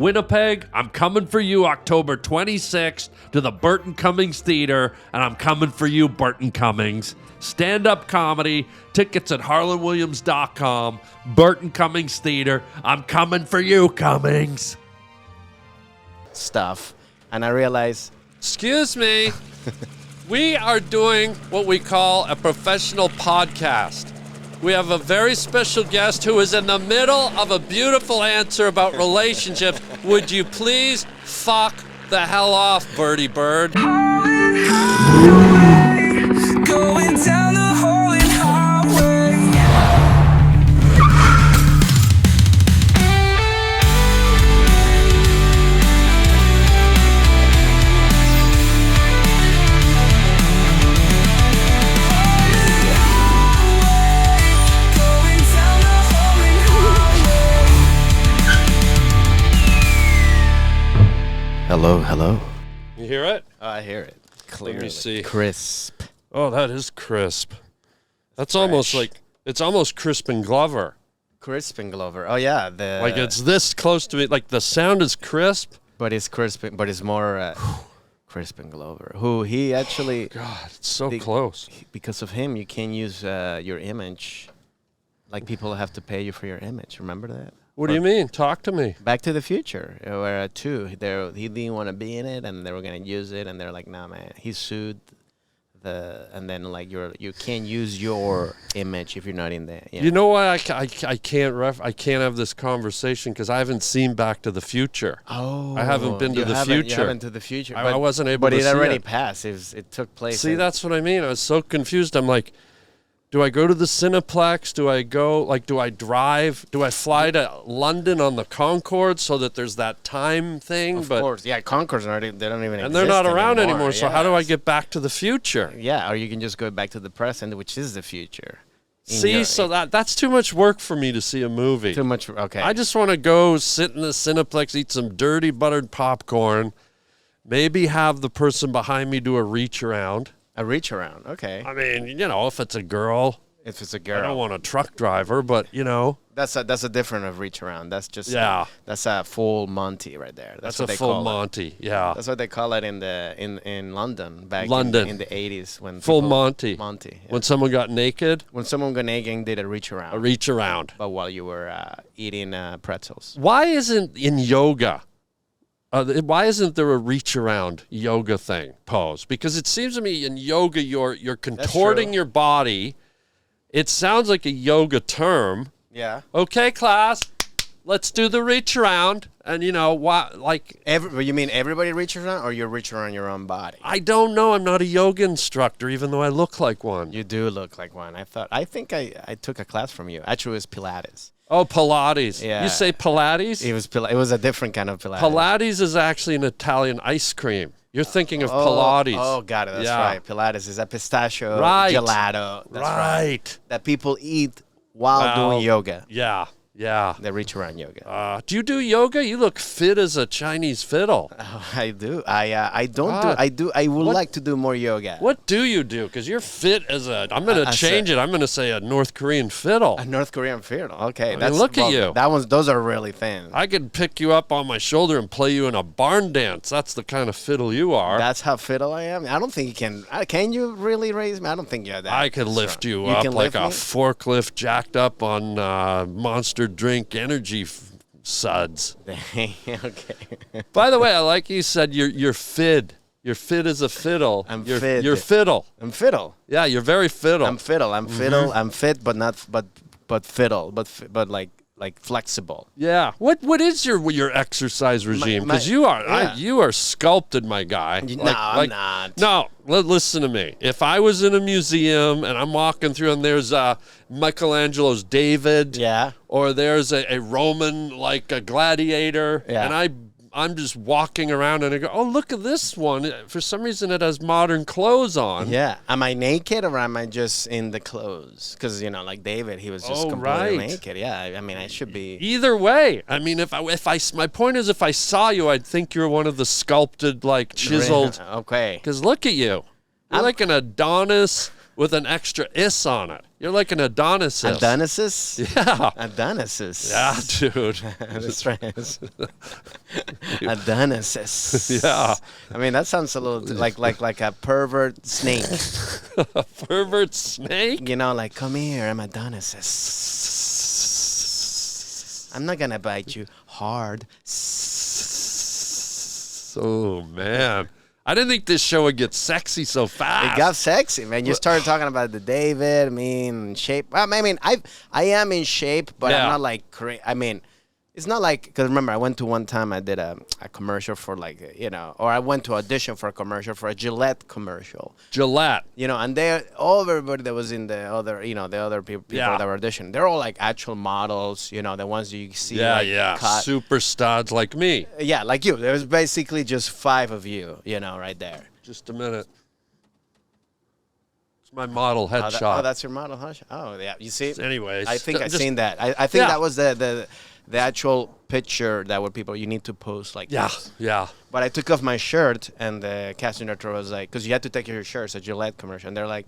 Winnipeg, I'm coming for you October 26th to the Burton Cummings Theater, and I'm coming for you, Burton Cummings. Stand-up comedy, tickets at harlandwilliams.com, Burton Cummings Theater. I'm coming for you, Cummings. Stuff, and I realized, excuse me, we are doing what we call a professional podcast. We have a very special guest who is in the middle of a beautiful answer about relationships. Would you please fuck the hell off, Birdie Bird? Going down the Harland highway. Hello. You hear it? Oh, I hear it clearly. Let me see. Crisp. Oh, that is crisp. That's Fresh. almost like, it's almost Crispin Glover. Crispin Glover. Oh yeah, Like it's this close to it. Like the sound is crisp. But it's Crispin. But it's more Crispin Glover. Who he actually. God, it's so close. Because of him, you can't use your image. Like people have to pay you for your image. Remember that? What do you mean? Talk to me. Back to the Future, where he didn't want to be in it, and they were gonna use it, and they're like, "Nah, man." He sued and then like you can't use your image if you're not in there. You know why I can't have this conversation because I haven't seen Back to the Future. Oh, I haven't been to the future. You haven't to the future. I wasn't able to see it. But it already passed. It took place. See, that's what I mean. I was so confused. I'm like, do I go to the Cineplex? Do I drive? Do I fly to London on the Concorde so that there's that time thing? Of course. Yeah, Concords, they don't even exist. And they're not around anymore, so how do I Yes. get back to the future? Yeah, or you can just go back to the present, which is the future. So that's too much work for me to see a movie. Too much, okay. I just want to go sit in the Cineplex, eat some dirty buttered popcorn, maybe have the person behind me do a reach around. A reach around, okay. I mean, if it's a girl. If it's a I girl. don't want a truck driver, but, That's a different of reach around. That's just that's a full Monty right there. That's what a they full call Monty, it. yeah. That's what they call it in London back in the 80s when full people, Monty. Monty. Yeah. When someone got naked. When someone got naked and did a reach around. A reach around. But while you were eating pretzels. Why isn't in yoga? Why isn't there a reach around yoga thing pose? Because it seems to me in yoga you're contorting your body. It sounds like a yoga term. Yeah. Okay, class, let's do the reach around. And what? Like you mean everybody reach around, or you reach around your own body? I don't know. I'm not a yoga instructor, even though I look like one. You do look like one. I think I took a class from you. Actually, it was Pilates. Oh, Pilates. Yeah. You say Pilates? It was a different kind of Pilates. Pilates is actually an Italian ice cream. You're thinking of Pilates. Oh, got it. That's right. Pilates is a pistachio gelato. That's right. That people eat while doing yoga. Yeah. They reach around yoga. Do you do yoga? You look fit as a Chinese fiddle. Oh, I do. I don't do. I do. I would like to do more yoga. What do you do? Because you're fit as a. I'm going to change it. I'm going to say a North Korean fiddle. A North Korean fiddle. Okay, look at you. Those are really thin. I could pick you up on my shoulder and play you in a barn dance. That's the kind of fiddle you are. That's how fiddle I am. I don't think you can. Can you really raise me? I don't think you're that. I could lift you up like a forklift jacked up on Monster Drink energy suds. Okay. By the way, I like you said you're fit. You're fit as a fiddle. You're fiddle. I'm fiddle. Yeah, you're very fiddle. I'm fiddle. I'm fit, but not but fiddle, but like flexible. Yeah. What is your exercise regime? Because you are sculpted, my guy. I'm not. No, listen to me. If I was in a museum and I'm walking through and there's Michelangelo's David, or there's a Roman like a gladiator, and I'm just walking around and I go, oh, look at this one. For some reason, it has modern clothes on. Yeah. Am I naked or am I just in the clothes? Because, like David, he was just completely naked. Yeah. I mean, I should be. Either way. I mean, my point is, if I saw you, I'd think you're one of the sculpted, like chiseled. Okay. Because look at you. You're like an Adonis with an extra is on it. You're like an Adonis. Adonis? Yeah. Adonis. Yeah, dude. That's right. Adonis. Yeah. I mean, that sounds a little like a pervert snake. A pervert snake? You know, like, come here, I'm Adonis. I'm not gonna bite you hard. Oh, man. I didn't think this show would get sexy so fast. It got sexy, man. You started talking about the David. I mean, shape. I mean, I am in shape, but I'm not like crazy. I mean, it's not like, because remember, I went to one time, I did a commercial for like, you know, or I went to audition for a commercial, for a Gillette commercial. Gillette. You know, and everybody that was in the other, you know, the other people that were auditioning, they're all like actual models, you know, the ones you see. Yeah, cut. super studs like me. Yeah, like you. There was basically just 5 of you, you know, right there. Just a minute. It's my model headshot. That's your model headshot. Oh, yeah. You see? Anyways. I think I've seen that. I think that was the actual picture that you need to post like this. Yeah. But I took off my shirt, and the casting director was like, because you had to take your shirt, it's a Gillette commercial, and they're like,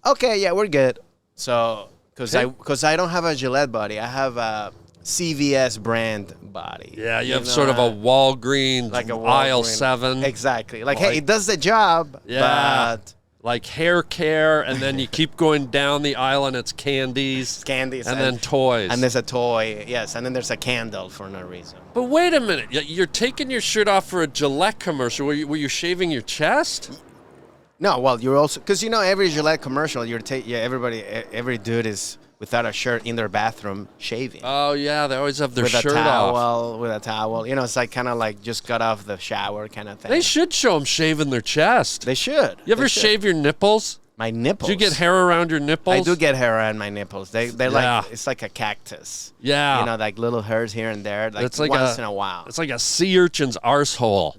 okay, yeah, we're good. So, because I don't have a Gillette body, I have a CVS brand body. Yeah, you have sort of a Walgreens, like aisle 7. Exactly. Like, hey, it does the job, but... Like hair care, and then you keep going down the aisle, and it's candies. And then toys. And there's a toy, yes, and then there's a candle for no reason. But wait a minute. You're taking your shirt off for a Gillette commercial. Were you shaving your chest? No, well, you're also... Because, you know, every Gillette commercial, every dude is without a shirt in their bathroom shaving. Oh, yeah, they always have their shirt off. With a towel. You know, it's like kind of like just got off the shower kind of thing. They should show them shaving their chest. They should. You ever shave your nipples? My nipples? Do you get hair around your nipples? I do get hair around my nipples. They're like, it's like a cactus. Yeah. You know, like little hairs here and there, like it's once in a while. It's like a sea urchin's arsehole.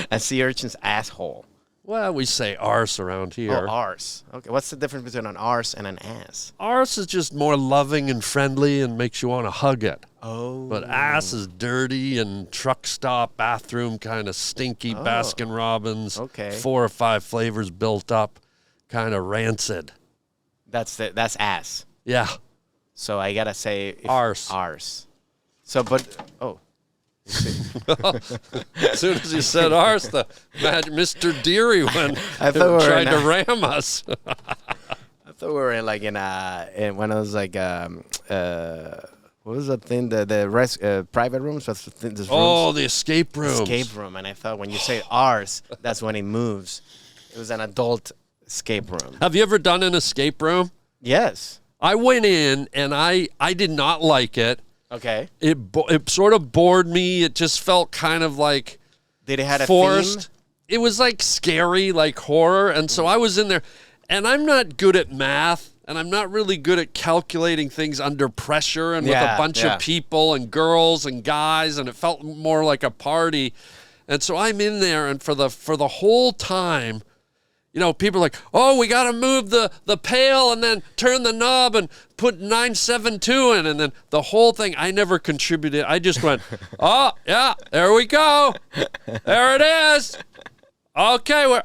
A sea urchin's asshole. Well, we say arse around here. Oh, arse. Okay, what's the difference between an arse and an ass? Arse is just more loving and friendly and makes you want to hug it. Oh. But ass is dirty and truck stop, bathroom kind of stinky, Baskin Robbins. Okay. 4 or 5 flavors built up, kind of rancid. That's ass. Yeah. So I gotta say arse. Arse. So, as soon as you said arse, Mr. Deary went and tried to ram us. I thought we were in one of those like what was that thing? The private rooms. The escape rooms. Escape room. And I thought when you say arse, that's when it moves. It was an adult escape room. Have you ever done an escape room? Yes. I went in and I did not like it. Okay. It sort of bored me. It just felt kind of like Did it have forced. A theme? It was like scary, like horror. And so I was in there, and I'm not good at math, and I'm not really good at calculating things under pressure and with a bunch of people and girls and guys, and it felt more like a party. And so I'm in there, and for the whole time, you know, people are like, oh, we got to move the pail and then turn the knob and put 972 in. And then the whole thing, I never contributed. I just went, oh, yeah, there we go. There it is. Okay,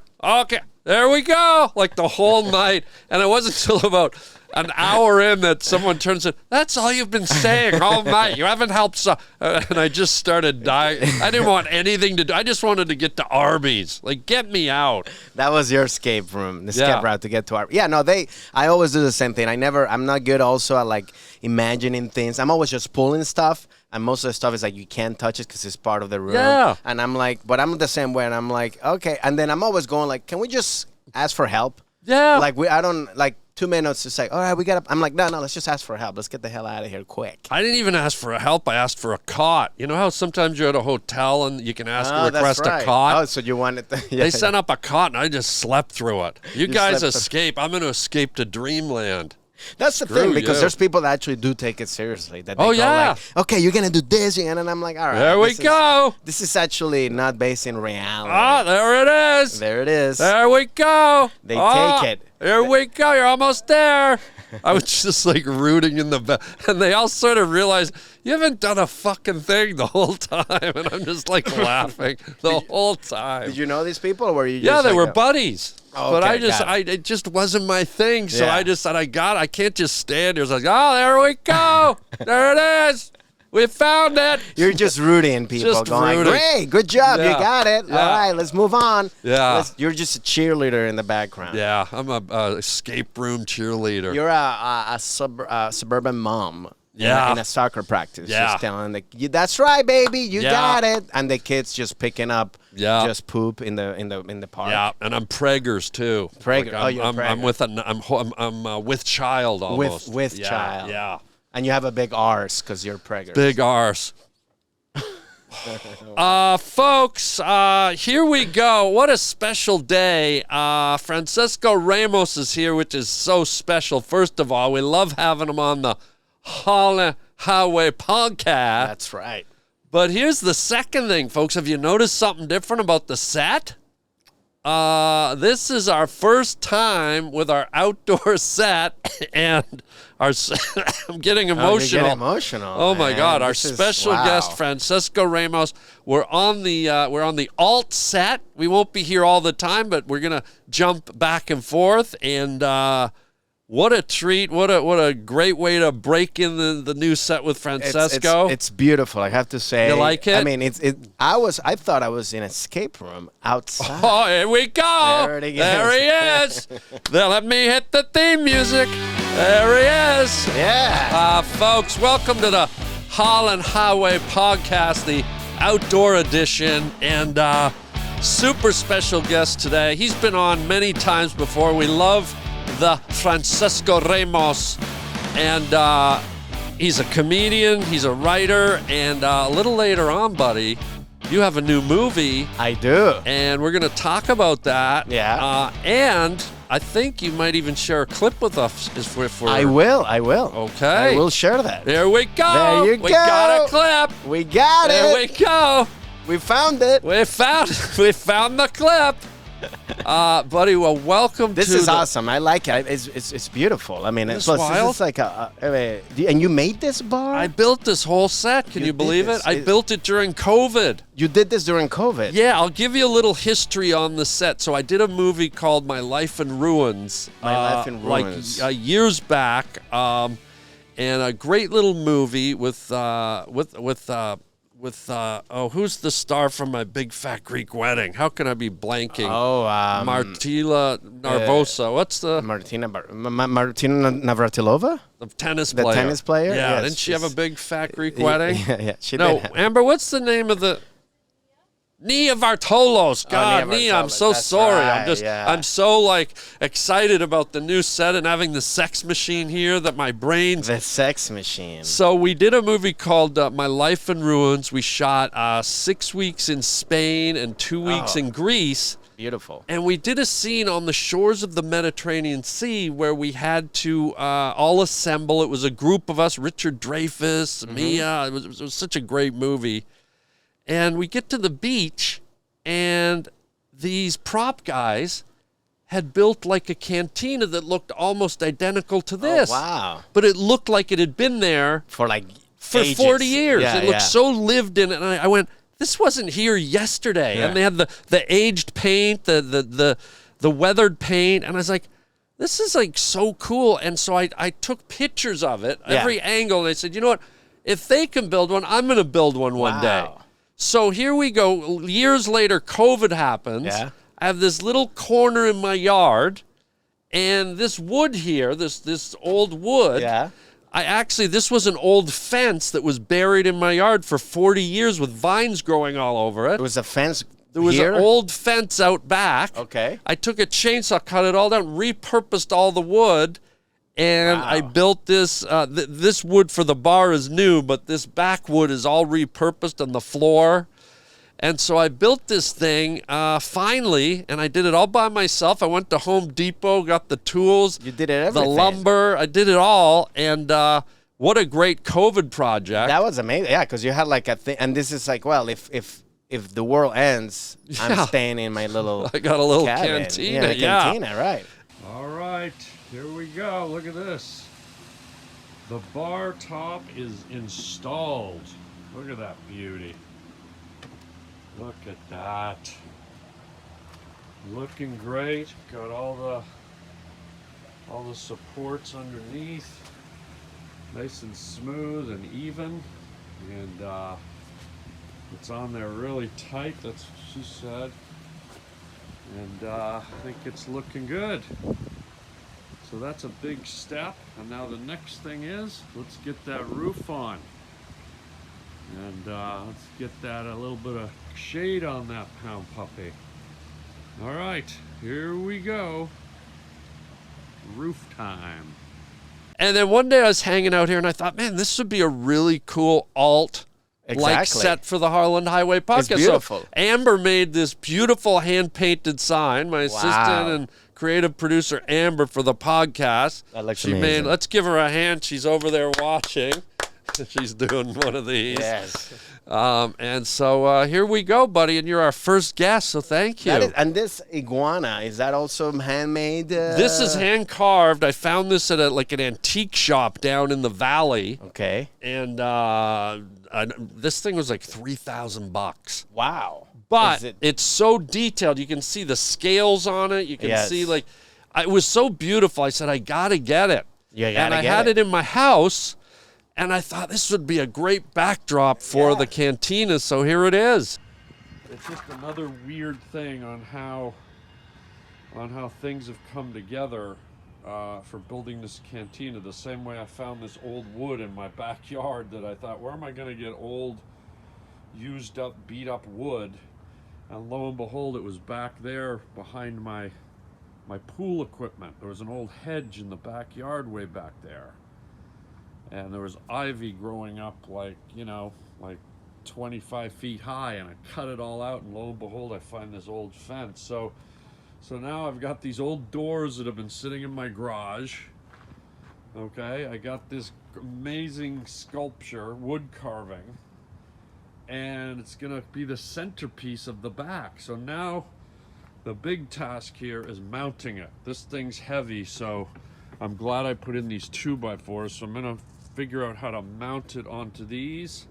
there we go. Like the whole night. And it wasn't until about an hour in that someone turns it, that's all you've been saying all night. You haven't helped. And I just started dying. I didn't want anything to do. I just wanted to get to Arby's. Like, get me out. That was your escape room, the escape route to get to Arby's. Yeah, no, I always do the same thing. I'm not good also at like imagining things. I'm always just pulling stuff. And most of the stuff is like, you can't touch it because it's part of the room. Yeah. And I'm like, but I'm the same way. And I'm like, okay. And then I'm always going like, can we just ask for help? Yeah. Like, I don't, like, 2 minutes to say, all right, we got to, I'm like, no, let's just ask for help. Let's get the hell out of here quick. I didn't even ask for help. I asked for a cot. You know how sometimes you're at a hotel and you can request a cot? Oh, so you wanted they sent up a cot and I just slept through it. You guys escape. I'm going to escape to dreamland. That's the thing, because there's people that actually do take it seriously. That they go like, okay, you're going to do this. And then I'm like, all right. There we go. This is actually not based in reality. Oh, there it is. There it is. There we go. They take it. Here we go. You're almost there. I was just like rooting in the back. And they all sort of realized, you haven't done a fucking thing the whole time. And I'm just like laughing the whole time. Did you know these people, or were you just Yeah, they like were buddies. Oh, but okay, it just wasn't my thing. So Yeah. I just said, I can't just stand here. I was like, oh, there we go. There it is. We found it. You're just rooting people, Just going, rooting. great, good job, you Yeah. got it. Yeah. All right, let's move on. Yeah. You're just a cheerleader in the background. Yeah, I'm a escape room cheerleader. You're a suburban mom. Yeah. In a soccer practice. Yeah. Just telling that's right, baby, you Yeah. got it. And the kids just picking up Yeah. just poop in the park. Yeah, and I'm preggers too. Pregger. Like You're I'm pregger. I'm with child almost. With Yeah, child. Yeah. And you have a big arse because you're preggers. Big arse. Folks, here we go. What a special day. Francesco Ramos is here, which is so special. First of all, we love having him on the Harland Highway podcast. That's right. But here's the second thing, folks. Have you noticed something different about the set? This is our first time with our outdoor set, and I'm getting emotional. You get emotional. Oh my man. God! Our This is- special wow. guest, Francesco Ramos. We're on the alt set. We won't be here all the time, but we're gonna jump back and forth. And what a treat! What a great way to break in the new set with Francesco. It's beautiful, I have to say. You like it? I mean, I thought I was in an escape room outside. Oh, here we go. There it is. There he is. Then let me hit the theme music. There he is. Yeah. Folks, welcome to the Harland Highway podcast, the outdoor edition, and super special guest today. He's been on many times before. We love the Francesco Ramos, and he's a comedian, he's a writer, and a little later on, buddy, you have a new movie. I do. And we're going to talk about that. Yeah. And I think you might even share a clip with us. If we're, I will. Okay. I will share that. There we go. There you We go. got a clip. We got There it. we go. We found it. We found the clip. Buddy, well, welcome This to is the- awesome. I like it. It's beautiful. I mean, It's plus wild. this is like and you made this bar? I built this whole set. Can You you did believe it? this. I built it during COVID. You did this during COVID. Yeah, I'll give you a little history on the set. So I did a movie called My Life in Ruins. My Life in Ruins. Like years back, and a great little movie with who's the star from My Big Fat Greek Wedding? How can I be blanking? Oh, Martila Narvosa. What's the Martina Navratilova? tennis The player? tennis player? Yeah, Yes, didn't she have a yes. big fat Greek wedding? Yeah, she No, did. Amber, what's the name of the Nia Vartolos? God, Nia Nia, I'm Vartolos, so that's sorry. right, yeah. I'm so like excited about the new set and having the sex machine here that my brain's. The Sex Machine. So we did a movie called My Life in Ruins. We shot 6 weeks in Spain and 2 weeks in Greece. Beautiful. And we did a scene on the shores of the Mediterranean Sea where we had to all assemble. It was a group of us, Richard Dreyfuss, Mia. It was such a great movie. And we get to the beach, and these prop guys had built like a cantina that looked almost identical to this. Oh, wow. But it looked like it had been there For like for ages. 40 years. Yeah, It looked yeah. so lived in. And I went, this wasn't here yesterday. Yeah. And they had the aged paint, the weathered paint. And I was like, this is like so cool. And so I took pictures of it, Yeah. every angle. And I said, you know what? If they can build one, I'm going to build one day. Wow. So here we go. Years later, COVID happens. Yeah. I have this little corner in my yard. And this wood here, this old wood. Yeah. This was an old fence that was buried in my yard for 40 years with vines growing all over it. It was a fence There was here? an old fence out back. Okay. I took a chainsaw, cut it all down, repurposed all the wood, and Wow. I built this. This wood for the bar is new, but this back wood is all repurposed on the floor. And so I built this thing finally, and I did it all by myself. I went to Home Depot, got the tools, You did it the everything. lumber. I did it all, and what a great COVID project. That was amazing. Yeah, because you had like a thing, and this is like, well, if the world ends, Yeah. I'm staying in my little. I got a little cabin. cantina. Yeah, a cantina, right? All right. here we go. Look at this. The bar top is installed. Look at that beauty. Look at that. Looking great. Got all the supports underneath. Nice and smooth and even. And it's on there really tight. That's what she said. And I think it's looking good. So that's a big step. And now the next thing is, let's get that roof on. And let's get that a little bit of shade on that pound puppy. All right, here we go. Roof time. And then one day I was hanging out here and I thought, man, this would be a really cool alt like set for the Harland Highway podcast. It's beautiful. So Amber made this beautiful hand-painted sign. My assistant and creative producer Amber for the podcast. That looks she amazing. let's give her a hand. She's over there watching. She's doing one of these. Yes. And so here we go, buddy. And you're our first guest, so thank you. And this iguana, is that also handmade? This is hand carved. I found this at an antique shop down in the valley. Okay. And this thing was like $3,000. Wow. But it's so detailed. You can see the scales on it. You can see it was so beautiful. I said, I gotta get it. And I had it in my house. And I thought this would be a great backdrop for the cantina, so here it is. It's just another weird thing on how things have come together for building this cantina. The same way I found this old wood in my backyard that I thought, where am I going to get old, used up, beat up wood? And lo and behold, it was back there behind my pool equipment. There was an old hedge in the backyard way back there. And there was ivy growing up like 25 feet high, and I cut it all out, and lo and behold, I find this old fence. So now I've got these old doors that have been sitting in my garage. Okay, I got this amazing sculpture, wood carving, and it's gonna be the centerpiece of the back. So now the big task here is mounting it. This thing's heavy, so I'm glad I put in these 2x4s. So I'm gonna figure out how to mount it onto these,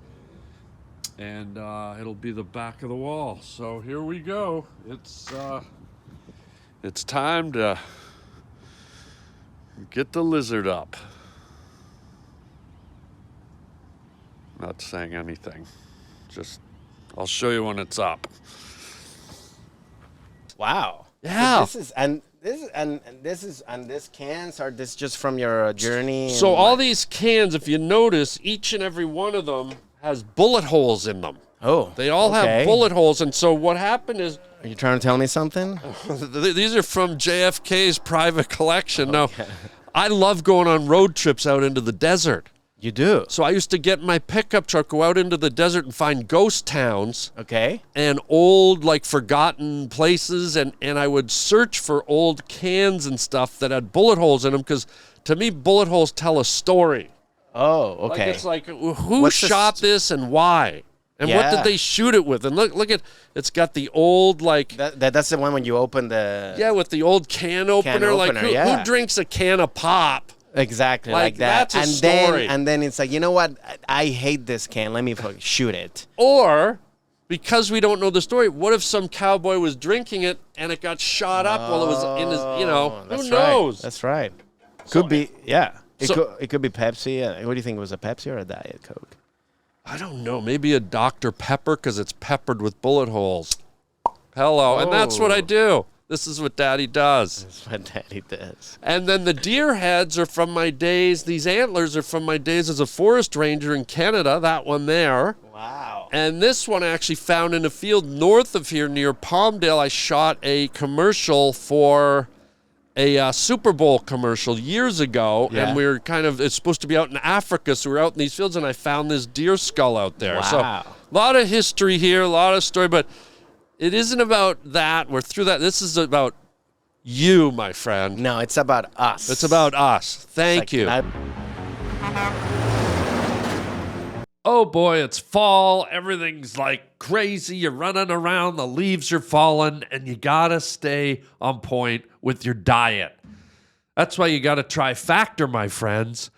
and it'll be the back of the wall. So here we go. It's time to get the lizard up. Not saying anything. Just I'll show you when it's up. Wow. Yeah. So this cans are this just from your journey? So all these cans, if you notice, each and every one of them has bullet holes in them. Oh, they all have bullet holes, and so what happened is... Are you trying to tell me something? These are from JFK's private collection. Now, I love going on road trips out into the desert. You do? So I used to get in my pickup truck, go out into the desert and find ghost towns. Okay. And old, forgotten places, and I would search for old cans and stuff that had bullet holes in them, because to me, bullet holes tell a story. Oh, okay. It's like, who shot this and why? And what did they shoot it with? And look at, it's got the old, That's the one when you open the... Yeah, with the old can opener. Who drinks a can of pop? Exactly, like that. That's a story. And then it's like, you know what? I hate this can. Let me shoot it. Or, because we don't know the story, what if some cowboy was drinking it and it got shot up while it was in his, who knows? That's right. Could be, yeah. It could be Pepsi. What do you think? It was a Pepsi or a Diet Coke? I don't know. Maybe a Dr. Pepper, because it's peppered with bullet holes. Hello. And that's what I do. This is what Daddy does. That's what Daddy does. And then the deer heads are from my days. These antlers are from my days as a forest ranger in Canada. That one there. Wow. And this one I actually found in a field north of here near Palmdale. I shot a commercial for a Super Bowl commercial years ago. Yeah. And we were it's supposed to be out in Africa. So we were out in these fields, and I found this deer skull out there. Wow. So a lot of history here, a lot of story, but it isn't about that. We're through that. This is about you, my friend. No, it's about us. It's about us. Thank you. Oh boy, it's fall. Everything's crazy. You're running around. The leaves are falling, and you gotta stay on point with your diet. That's why you got to try Factor, my friends.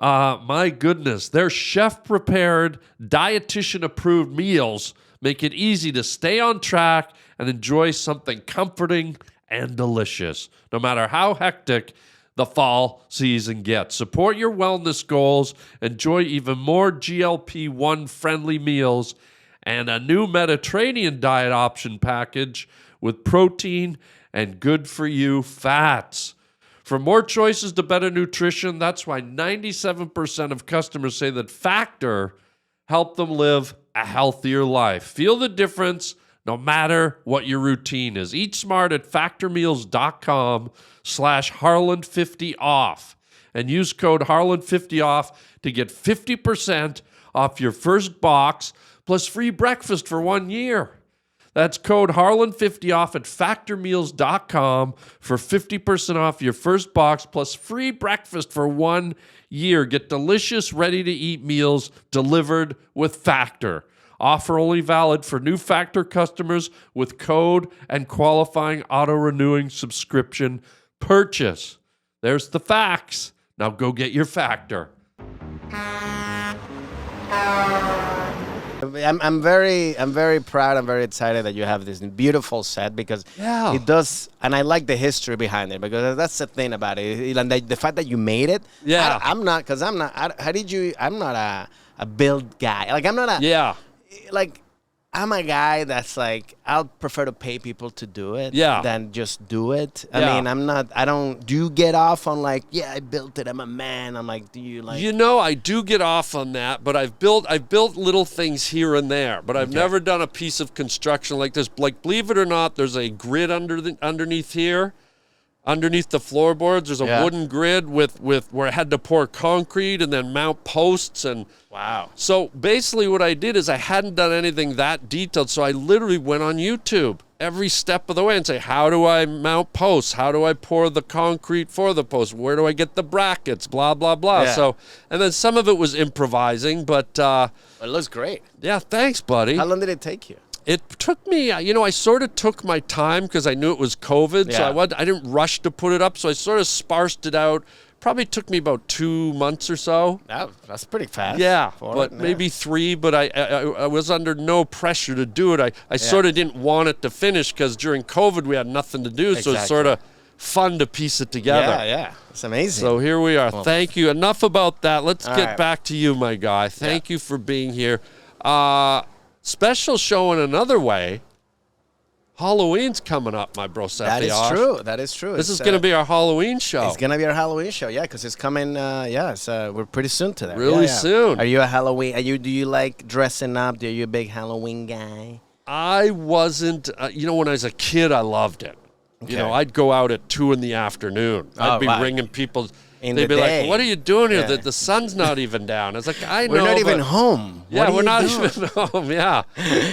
My goodness, their chef-prepared, dietitian-approved meals make it easy to stay on track and enjoy something comforting and delicious, no matter how hectic the fall season gets. Support your wellness goals, enjoy even more GLP-1 friendly meals, and a new Mediterranean diet option package with protein and good-for-you fats. For more choices to better nutrition, that's why 97% of customers say that Factor helped them live a healthier life. Feel the difference no matter what your routine is. Eat smart at factormeals.com/Harland50off and use code Harland50off to get 50% off your first box plus free breakfast for 1 year. That's code Harland50off at factormeals.com for 50% off your first box plus free breakfast for 1 year. Get delicious, ready-to-eat meals delivered with Factor. Offer only valid for new Factor customers with code and qualifying auto-renewing subscription purchase. There's the facts. Now go get your Factor. I'm very proud. I'm very excited that you have this beautiful set because it does, and I like the history behind it because that's the thing about it. And the fact that you made it. Yeah. I'm not a build guy. Like I'm not a like I'm a guy that's like I'll prefer to pay people to do it than just do it. I mean, I don't. Do you get off on like, yeah, I built it, I'm a man? I'm like, do you like? You know, I do get off on that, but I've built little things here and there, but I've never done a piece of construction like this. Like, believe it or not, there's a grid underneath here. Underneath the floorboards, there's a wooden grid with where I had to pour concrete and then mount posts and wow. So basically what I did is I hadn't done anything that detailed, so I literally went on YouTube every step of the way and say, how do I mount posts? How do I pour the concrete for the posts? Where do I get the brackets? Blah, blah, blah. Yeah. So, and then some of it was improvising, but it looks great. Yeah, thanks, buddy. How long did it take you? It took me, I sort of took my time because I knew it was COVID, so I didn't rush to put it up, so I sort of sparsed it out. Probably took me about 2 months or so. That's pretty fast. Yeah, but maybe 3, but I was under no pressure to do it. I sort of didn't want it to finish because during COVID we had nothing to do, so it's sort of fun to piece it together. Yeah, it's amazing. So here we are. Well, thank you. Enough about that. Let's get back to you, my guy. Thank you for being here. Special show in another way. Halloween's coming up, my bro. That is true. That is true. This is going to be our Halloween show. It's going to be our Halloween show, because it's coming. We're pretty soon to that. Really soon. Are you a Halloween? Do you like dressing up? Are you a big Halloween guy? I wasn't. When I was a kid, I loved it. Okay. I'd go out at 2 in the afternoon. I'd be ringing people. They'd be like, "What are you doing here? The sun's not even down." I was like, "I know." We're not even home. Yeah, we're not even home. Yeah,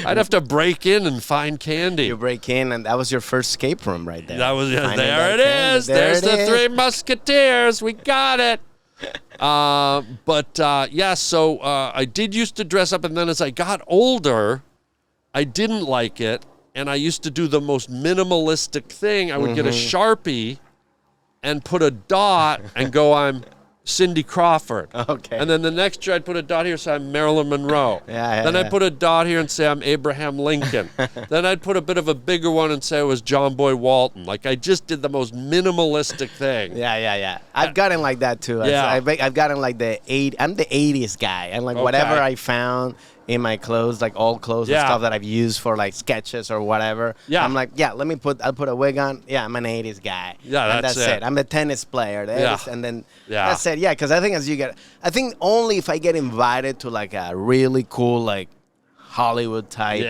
I'd have to break in and find candy. You break in, and that was your first escape room right there. That was there. It is. There's the Three Musketeers. We got it. So I did used to dress up, and then as I got older, I didn't like it, and I used to do the most minimalistic thing. I would get a Sharpie and put a dot and go, I'm Cindy Crawford. Okay. And then the next year I'd put a dot here, say I'm Marilyn Monroe. Then I'd put a dot here and say I'm Abraham Lincoln. Then I'd put a bit of a bigger one and say it was John Boy Walton. Like I just did the most minimalistic thing. Yeah. I've gotten like that too. I've gotten like I'm the 80s guy. And like whatever I found in my clothes, like old clothes and stuff that I've used for like sketches or whatever. Yeah. I'm like, I'll put a wig on. Yeah, I'm an 80s guy. Yeah, that's it. I'm the tennis player. And then that's it. Yeah, because I think only if I get invited to like a really cool like Hollywood type,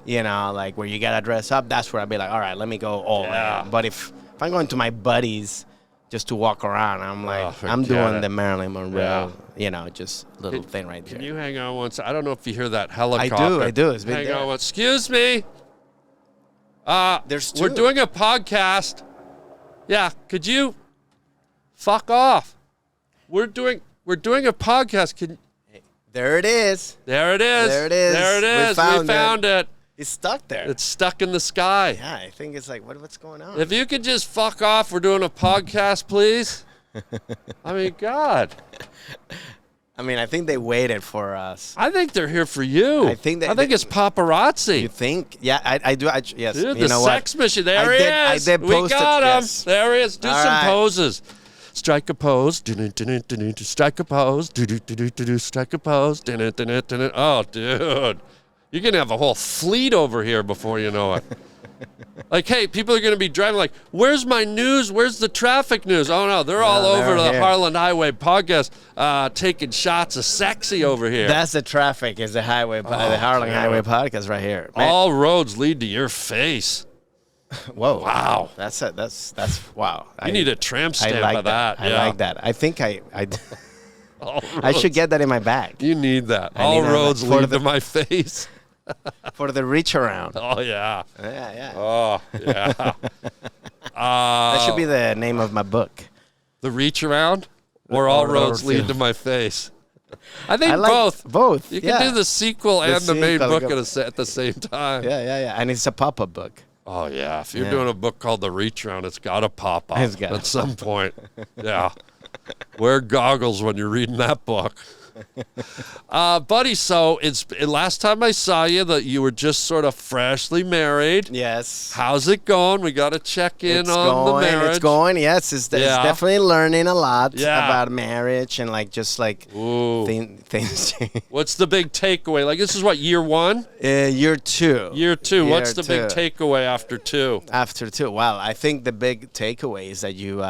like where you gotta dress up, that's where I'll be like, all right, let me go all in. But if I'm going to my buddies just to walk around, I'm like, I'm doing the Marilyn Monroe, just little thing right there. Can you hang on one second? I don't know if you hear that helicopter. I do. It's been hang on. Excuse me. There's 2. We're doing a podcast. Yeah, could you fuck off? We're doing a podcast. There it is. There it is. There it is. We found it. He's stuck there. It's stuck in the sky. Yeah, I think it's like, what's going on? If you could just fuck off, we're doing a podcast, please. I mean, God. I mean, I think they waited for us. I think they're here for you. I think it's paparazzi. You think? Yeah, I do. Yes. Dude, you the sex machine. There he is. I did we post got it. him. Yes. There he is. Do All some right. poses. Strike a pose. Strike a pose. Strike a pose. Oh, dude. You're going to have a whole fleet over here before you know it. Like, hey, people are going to be driving like, where's my news? Where's the traffic news? Oh, no, they're all over the Harland Highway podcast taking shots of sexy over here. That's the traffic is the highway, the Harland Highway podcast right here. Man. All roads lead to your face. Whoa. Wow. That's wow. You need a tramp stamp like of that. I like that. I think I I should get that in my bag. You need that. All roads lead to my face. For the reach around. Oh, yeah. Yeah. Oh, yeah. That should be the name of my book. The reach around or all roads lead to my face? I think both. Both. You can do the sequel and the main book at the same time. Yeah. And it's a pop-up book. Oh, yeah. If you're doing a book called The Reach Around, it's got to pop up at some point. Yeah. Wear goggles when you're reading that book. Buddy, so last time I saw you that you were just sort of freshly married. Yes. How's it going? We got to check in on the marriage. It's going. Yes, it's definitely learning a lot about marriage and like just like things. What's the big takeaway? Like this is what, year 1? Year 2. Year 2. What's the big takeaway after 2? After 2. Well, I think the big takeaway is that you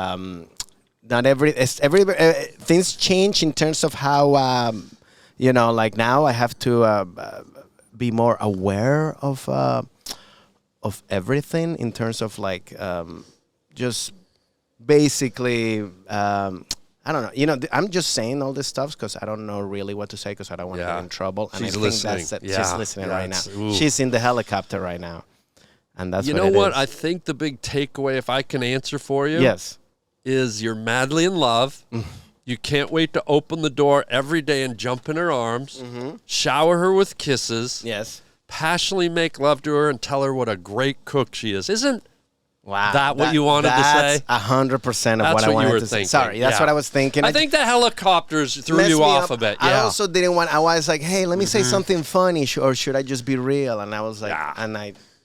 not things change in terms of how like now I have to be more aware of everything in terms of like just basically I don't know. I'm just saying all this stuff because I don't know really what to say because I don't want to get in trouble. And She's I think listening. She's listening right now. She's in the helicopter right now, and that's you know what I think the big takeaway, if I can answer for you. Yes. Is you're madly in love. You can't wait to open the door every day and jump in her arms, shower her with kisses, passionately make love to her and tell her what a great cook she is. Isn't that what you wanted to say? That's 100% of what I wanted to say. Sorry, that's what I was thinking. I think the helicopters threw you off a bit. Yeah. I also didn't want, I was like, hey, let me say something funny or should I just be real? And I was like,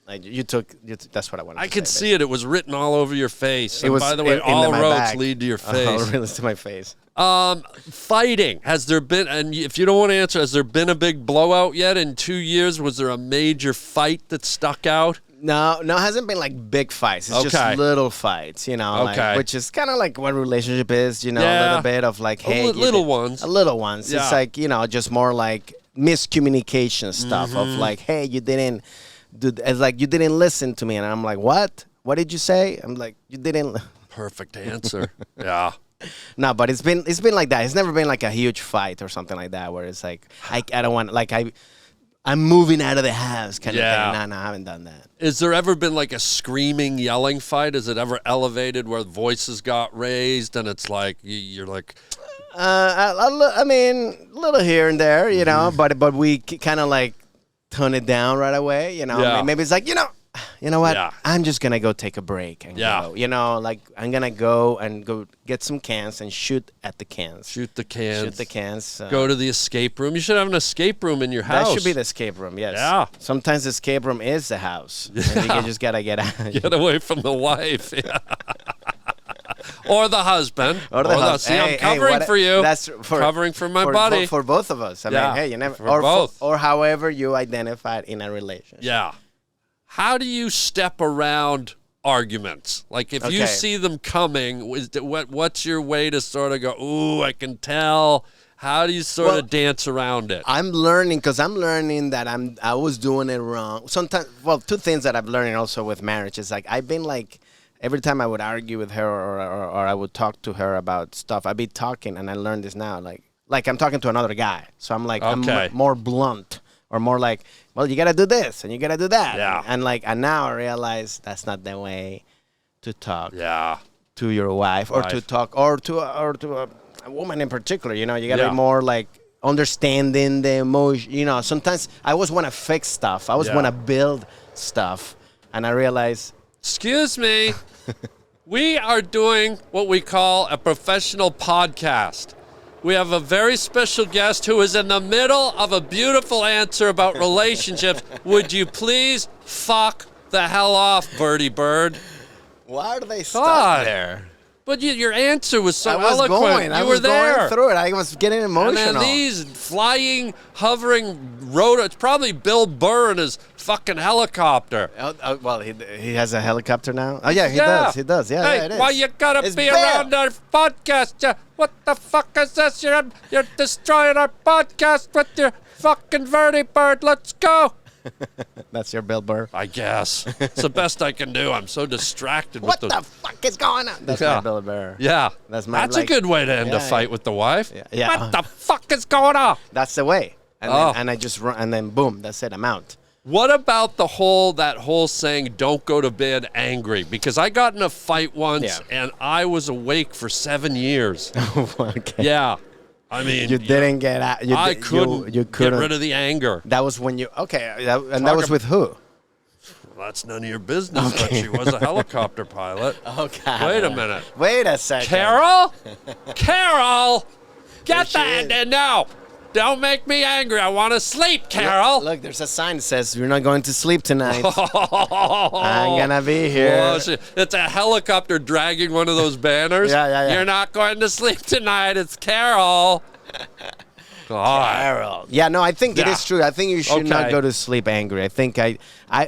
that's what I wanted to say. I could see it. It was written all over your face. It was, by the way, all roads lead to your face. All roads to my face. Fighting. Has there been, and if you don't want to answer, has there been a big blowout yet in 2 years? Was there a major fight that stuck out? No, it hasn't been like big fights. It's just little fights, like, which is kind of like what a relationship is, a little bit of like, hey. Little ones. Little ones. Yeah. It's like, just more like miscommunication stuff of like, hey, you didn't. Dude, it's like you didn't listen to me, and I'm like, what? What did you say? I'm like, you didn't. Perfect answer. Yeah. No, but it's been like that. It's never been like a huge fight or something like that where it's like I don't want like I'm moving out of the house kind of thing. No, I haven't done that. Has there ever been like a screaming, yelling fight? Has it ever elevated where voices got raised and it's like you're like. I mean, a little here and there, but we kind of like. Tone it down right away, Maybe it's like, you know what? Yeah. I'm just gonna go take a break and go. Like I'm gonna go get some cans and shoot at the cans. Shoot the cans. Go to the escape room. You should have an escape room in your house. That should be the escape room. Yes. Yeah. Sometimes the escape room is the house, and you just gotta get out. Get away from the wife. Or the husband. See, I'm covering for you. That's covering for my buddy. For both of us. I mean, hey, you never. Or both. Or however you identified in a relationship. Yeah. How do you step around arguments? Like if you see them coming, what's your way to sort of go, ooh, I can tell. How do you sort of dance around it? I'm learning that I was doing it wrong. Sometimes, two things that I've learned also with marriage is like I've been like. Every time I would argue with her or I would talk to her about stuff, I'd be talking, and I learned this now, like I'm talking to another guy. So I'm like, I'm more blunt or more like, well, you got to do this and you got to do that. Yeah. And now I realize that's not the way to talk to your wife or to talk or to a woman in particular. You got to be more like understanding the emotion. You know, sometimes I always want to fix stuff. I always want to build stuff. And I realize... Excuse me. We are doing what we call a professional podcast. We have a very special guest who is in the middle of a beautiful answer about relationships. Would you please fuck the hell off, Birdie Bird? Why do they stop there? But your answer was so eloquent. I was going through it. I was getting emotional. And then these flying, hovering rotor. It's probably Bill Burr in his fucking helicopter. Well, he has a helicopter now. Oh yeah, he does. He does. Yeah, hey, yeah, it is. Why you gotta be around our podcast? What the fuck is this? You're destroying our podcast with your fucking Verdi Bird. Let's go. That's your Bill Burr. I guess. It's the best I can do. I'm so distracted what with the fuck is going on? That's my Bill Burr. Yeah. That's a good way to end a fight with the wife. Yeah. What the fuck is going on? That's the way. And then, and I just run, and then boom, that's it. I'm out. What about that whole saying, don't go to bed angry? Because I got in a fight once and I was awake for 7and years. Okay. Yeah. I mean, you didn't get out. I couldn't get rid of the anger. That was when you, that was with who? Well, that's none of your business, but she was a helicopter pilot. Okay. Wait a minute. Wait a second. Carol? Carol! Get that in now! Don't make me angry. I want to sleep, Carol. Look, there's a sign that says, you're not going to sleep tonight. I'm going to be here. Well, it's a helicopter dragging one of those banners. Yeah. You're not going to sleep tonight. It's Carol. God. Carol. Yeah, no, I think it is true. I think you should not go to sleep angry. I think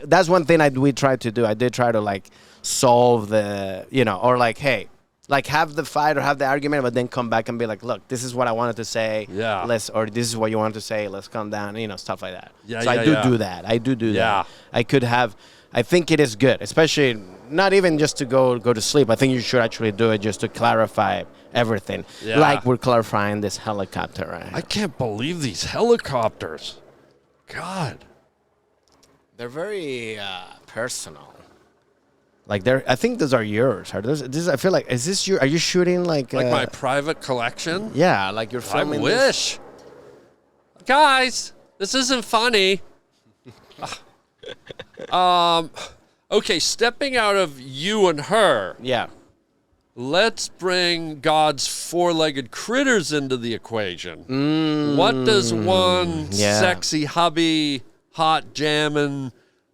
that's one thing we tried to do. I did try to, like, solve the, or like, hey, like have the fight or have the argument, but then come back and be like, look, this is what I wanted to say. Yeah. Or this is what you wanted to say. Let's calm down. Stuff like that. Yeah. So I do that. I do that. I could have. I think it is good, especially not even just to go to sleep. I think you should actually do it just to clarify everything. Yeah. Like we're clarifying this helicopter, right? I can't believe these helicopters. God. They're very personal. Like I think those are yours. Are those? I feel like is this your? Are you shooting like my private collection? Yeah, like you're filming. I wish. Guys, this isn't funny. Okay, stepping out of you and her. Yeah. Let's bring God's four-legged critters into the equation. What does one sexy hubby, hot jamming,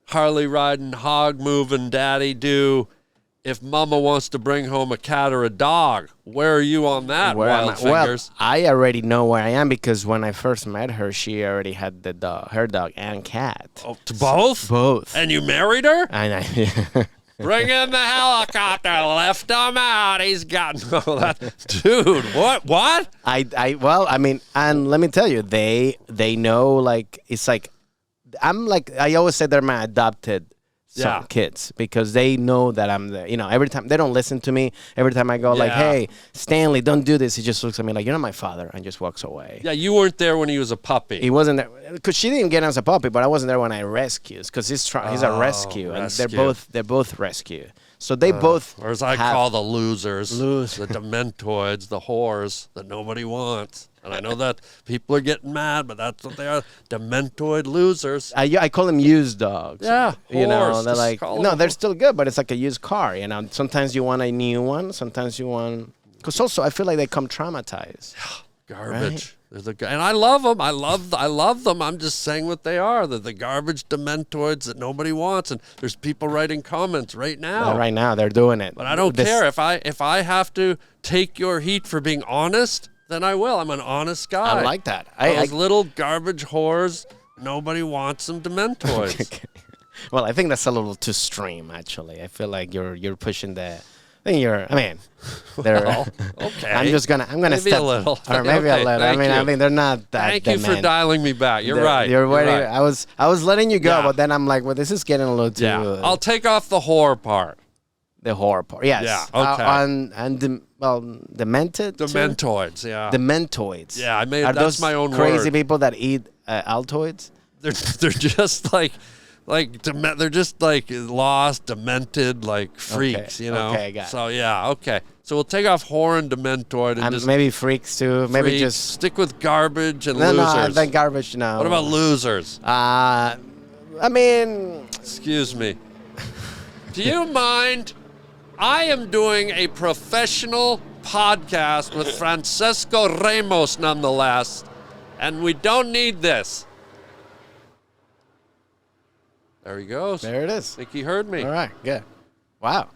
Harley riding, hog moving daddy do if mama wants to bring home a cat or a dog? Where are you on that, Wild Fingers? Well, I already know where I am because when I first met her, she already had her dog and cat. Oh, both? Both. And you married her? I Bring in the helicopter, lift him out. He's got that. Dude, what? Well, I mean, and let me tell you, they know, like, it's like, I always say they're my adopted kids because they know that I'm there. Every time they don't listen to me. Every time I go like, hey, Stanley, don't do this. He just looks at me like, you're not my father, and just walks away. Yeah, you weren't there when he was a puppy. He wasn't there because she didn't get him as a puppy, but I wasn't there when I rescued because he's a rescue, and they're both rescue. So they both, or as I call the losers, the dementoids, the whores that nobody wants. And I know that people are getting mad, but that's what they are, dementoid losers. I call them used dogs. Yeah, they're like, no, they're still good, but it's like a used car. Sometimes you want a new one, sometimes you want, because also I feel like they come traumatized. Garbage. Right? And I love them. I love them. I'm just saying what they are. They're the garbage dementoids that nobody wants. And there's people writing comments right now. Right now, they're doing it. But I don't care if I have to take your heat for being honest. Then I will. I'm an honest guy. I like that. Those little garbage whores, nobody wants them dementoids. Well, I think that's a little too extreme, actually. I feel like you're pushing the... I mean, they're... Well, okay. I'm gonna maybe step... a little. Or maybe a little. I mean, they're not that Thank you for dialing me back. You're right. You're waiting. Right. I was letting you go, but then I'm like, well, this is getting a little too... Yeah. I'll take off the whore part. The horror part. Yes. Yeah, okay. Demented? Dementoids, yeah. Dementoids. Yeah, that's those my own crazy word. People that eat Altoids? They're just they're just like lost, demented, like freaks, Okay, I got it. So yeah, okay. So we'll take off whore and dementoid and just maybe freaks too. Maybe freaks. just stick with garbage and no, losers. no, then garbage. No. What about losers? I mean, excuse me. Do you mind? I am doing a professional podcast with Francesco Ramos, nonetheless, and we don't need this. There he goes. There it is. I think he heard me. All right, good. Wow.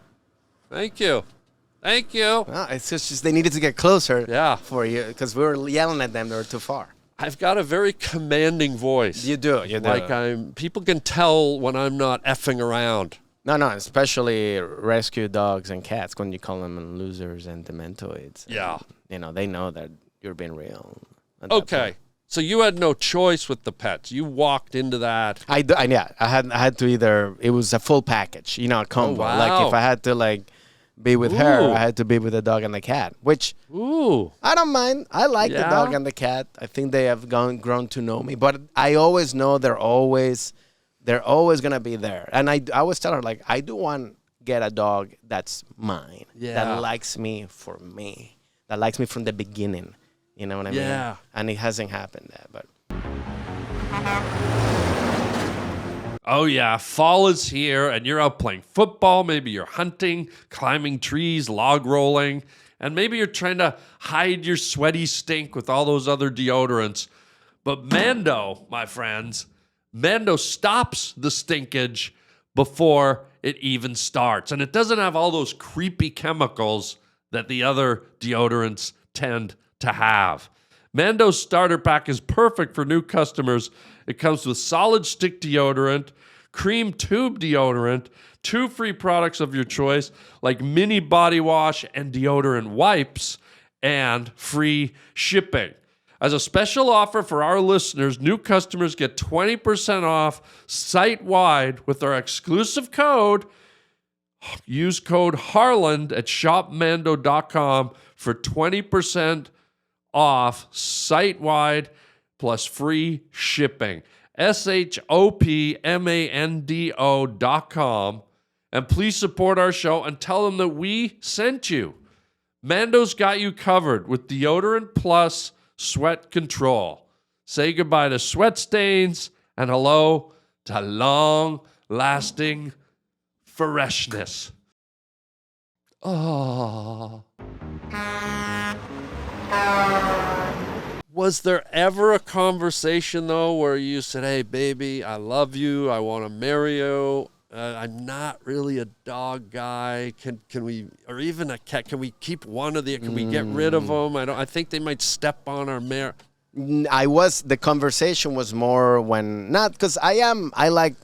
Thank you. Thank you. Well, it's just they needed to get closer. Yeah. For you, because we were yelling at them. They were too far. I've got a very commanding voice. You do. Like people can tell when I'm not effing around. No, especially rescue dogs and cats when you call them losers and dementoids. Yeah. And, they know that you're being real. Okay. So you had no choice with the pets. You walked into that. I had to either. It was a full package, a combo. Oh, wow. Like if I had to be with her, I had to be with the dog and the cat, which I don't mind. I like the dog and the cat. I think they have grown to know me, but I always know they're always gonna be there. And I always tell her I do want to get a dog that's mine, that likes me for me, that likes me from the beginning. You know what I mean? Yeah. And it hasn't happened yet, but. Oh, yeah. Fall is here, and you're out playing football. Maybe you're hunting, climbing trees, log rolling, and maybe you're trying to hide your sweaty stink with all those other deodorants. But Mando, my friends, Mando stops the stinkage before it even starts. And it doesn't have all those creepy chemicals that the other deodorants tend to have. Mando's starter pack is perfect for new customers. It comes with solid stick deodorant, cream tube deodorant, 2 free products of your choice like mini body wash and deodorant wipes, and free shipping. As a special offer for our listeners, new customers get 20% off site-wide with our exclusive code. Use code Harland at shopmando.com for 20% off site-wide plus free shipping. shopmando.com. And please support our show and tell them that we sent you. Mando's got you covered with deodorant plus sweat control. Say goodbye to sweat stains and hello to long-lasting freshness. Oh. Was there ever a conversation, though, where you said, hey, baby, I love you, I want to marry you, I'm not really a dog guy, can we, or even a cat, can we keep one of the, can we get rid of them? I think they might step on our mare. The conversation was more when, not, because I like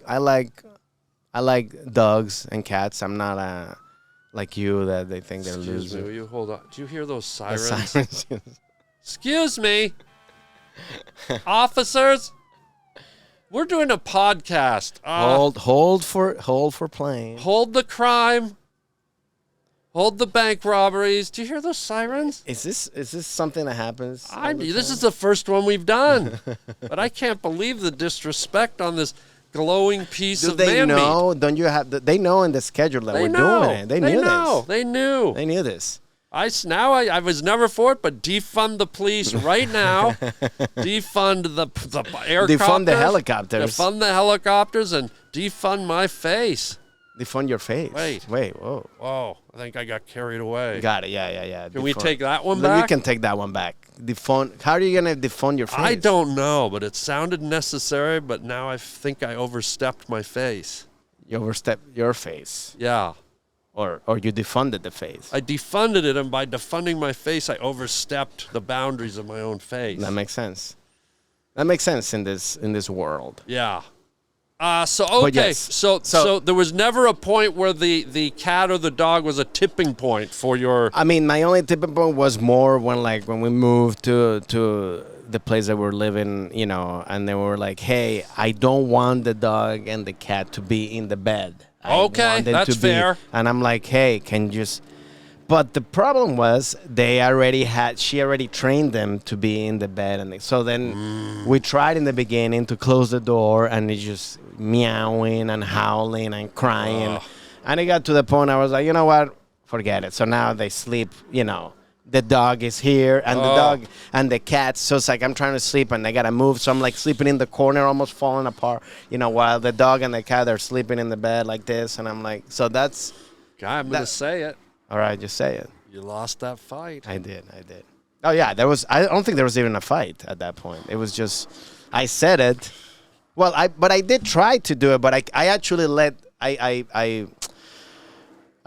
dogs and cats. I'm not like you that they think they're losers. Excuse me, will you hold on? Do you hear those sirens? The sirens. Excuse me. Officers, we're doing a podcast. Hold for playing. Hold the crime. Hold the bank robberies. Do you hear those sirens? Is this something that happens? This is the first one we've done. But I can't believe the disrespect on this glowing piece of man meat. Do they know? Don't you have? They know in the schedule that we're doing it. They knew this. They knew. They knew this. I was never for it, but defund the police right now. Defund the aircraft. Defund the helicopters. Defund the helicopters and defund my face. Defund your face. Wait, whoa. Whoa, I think I got carried away. Got it, yeah. Can we take that one back? You can take that one back. Defund. How are you going to defund your face? I don't know, but it sounded necessary, but now I think I overstepped my face. You overstepped your face? Yeah. Or you defunded the face? I defunded it, and by defunding my face, I overstepped the boundaries of my own face. That makes sense. That makes sense in this world. Yeah. So there was never a point where the cat or the dog was a tipping point for your. I mean, my only tipping point was more when we moved to the place that we're living, and they were like, "Hey, I don't want the dog and the cat to be in the bed." Okay, that's fair. And I'm like, "Hey, can you just?" But the problem was she already trained them to be in the bed, and so then we tried in the beginning to close the door, and it's just meowing and howling and crying, and it got to the point I was like, you know what, forget it. So now they sleep, the dog is here and the dog and the cat. So it's like I'm trying to sleep and they got to move. So I'm like sleeping in the corner, almost falling apart, while the dog and the cat are sleeping in the bed like this. And I'm like, so that's. Guy, I'm going to say it. All right, just say it. You lost that fight. I did. Oh, yeah, I don't think there was even a fight at that point. It was just, I said it. Well, but I did try to do it, but I actually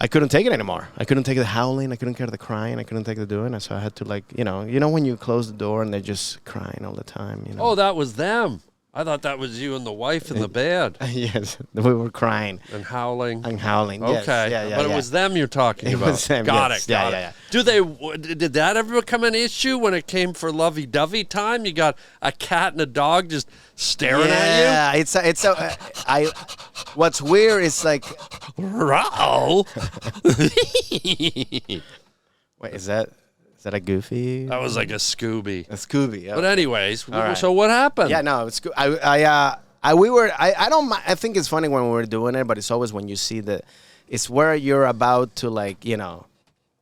I couldn't take it anymore. I couldn't take the howling. I couldn't take the crying. I couldn't take the doing it. So I had to when you close the door and they're just crying all the time. Oh, that was them. I thought that was you and the wife in the bed. Yes, we were crying. And howling. Yes. Okay. Yeah, but it was them you're talking about. It was them, Got yes. it. Got it. Did that ever become an issue when it came for lovey-dovey time? You got a cat and a dog just staring at you? Yeah, what's weird is like... Rao. Wait, is that a Goofy? That was like a Scooby. A Scooby, yeah. But anyways, so what happened? Yeah, no, it's I don't I think it's funny when we're doing it, but it's always when you see it's where you're about to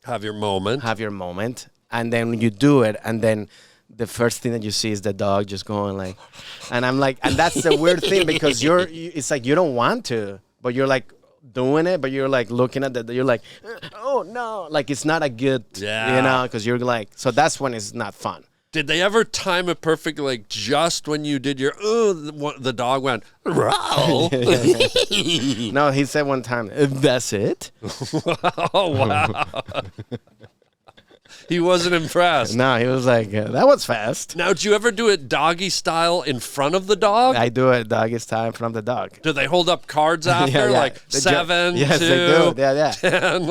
have your moment. And then you do it, and then the first thing that you see is the dog just going and I'm like, and that's the weird thing because it's like you don't want to, but you're like doing it, but you're like looking at you're like, oh no, like it's not a good, because you're like, so that's when it's not fun. Did they ever time it perfectly, like just when you did your, the dog went, Rao? No, he said one time, that's it? Oh, wow. He wasn't impressed. No, he was like, that was fast. Now, do you ever do it doggy style in front of the dog? I do it doggy style in front of the dog. Do they hold up cards after? Yeah. Like 7, yes, 2, they do. Yeah. 10?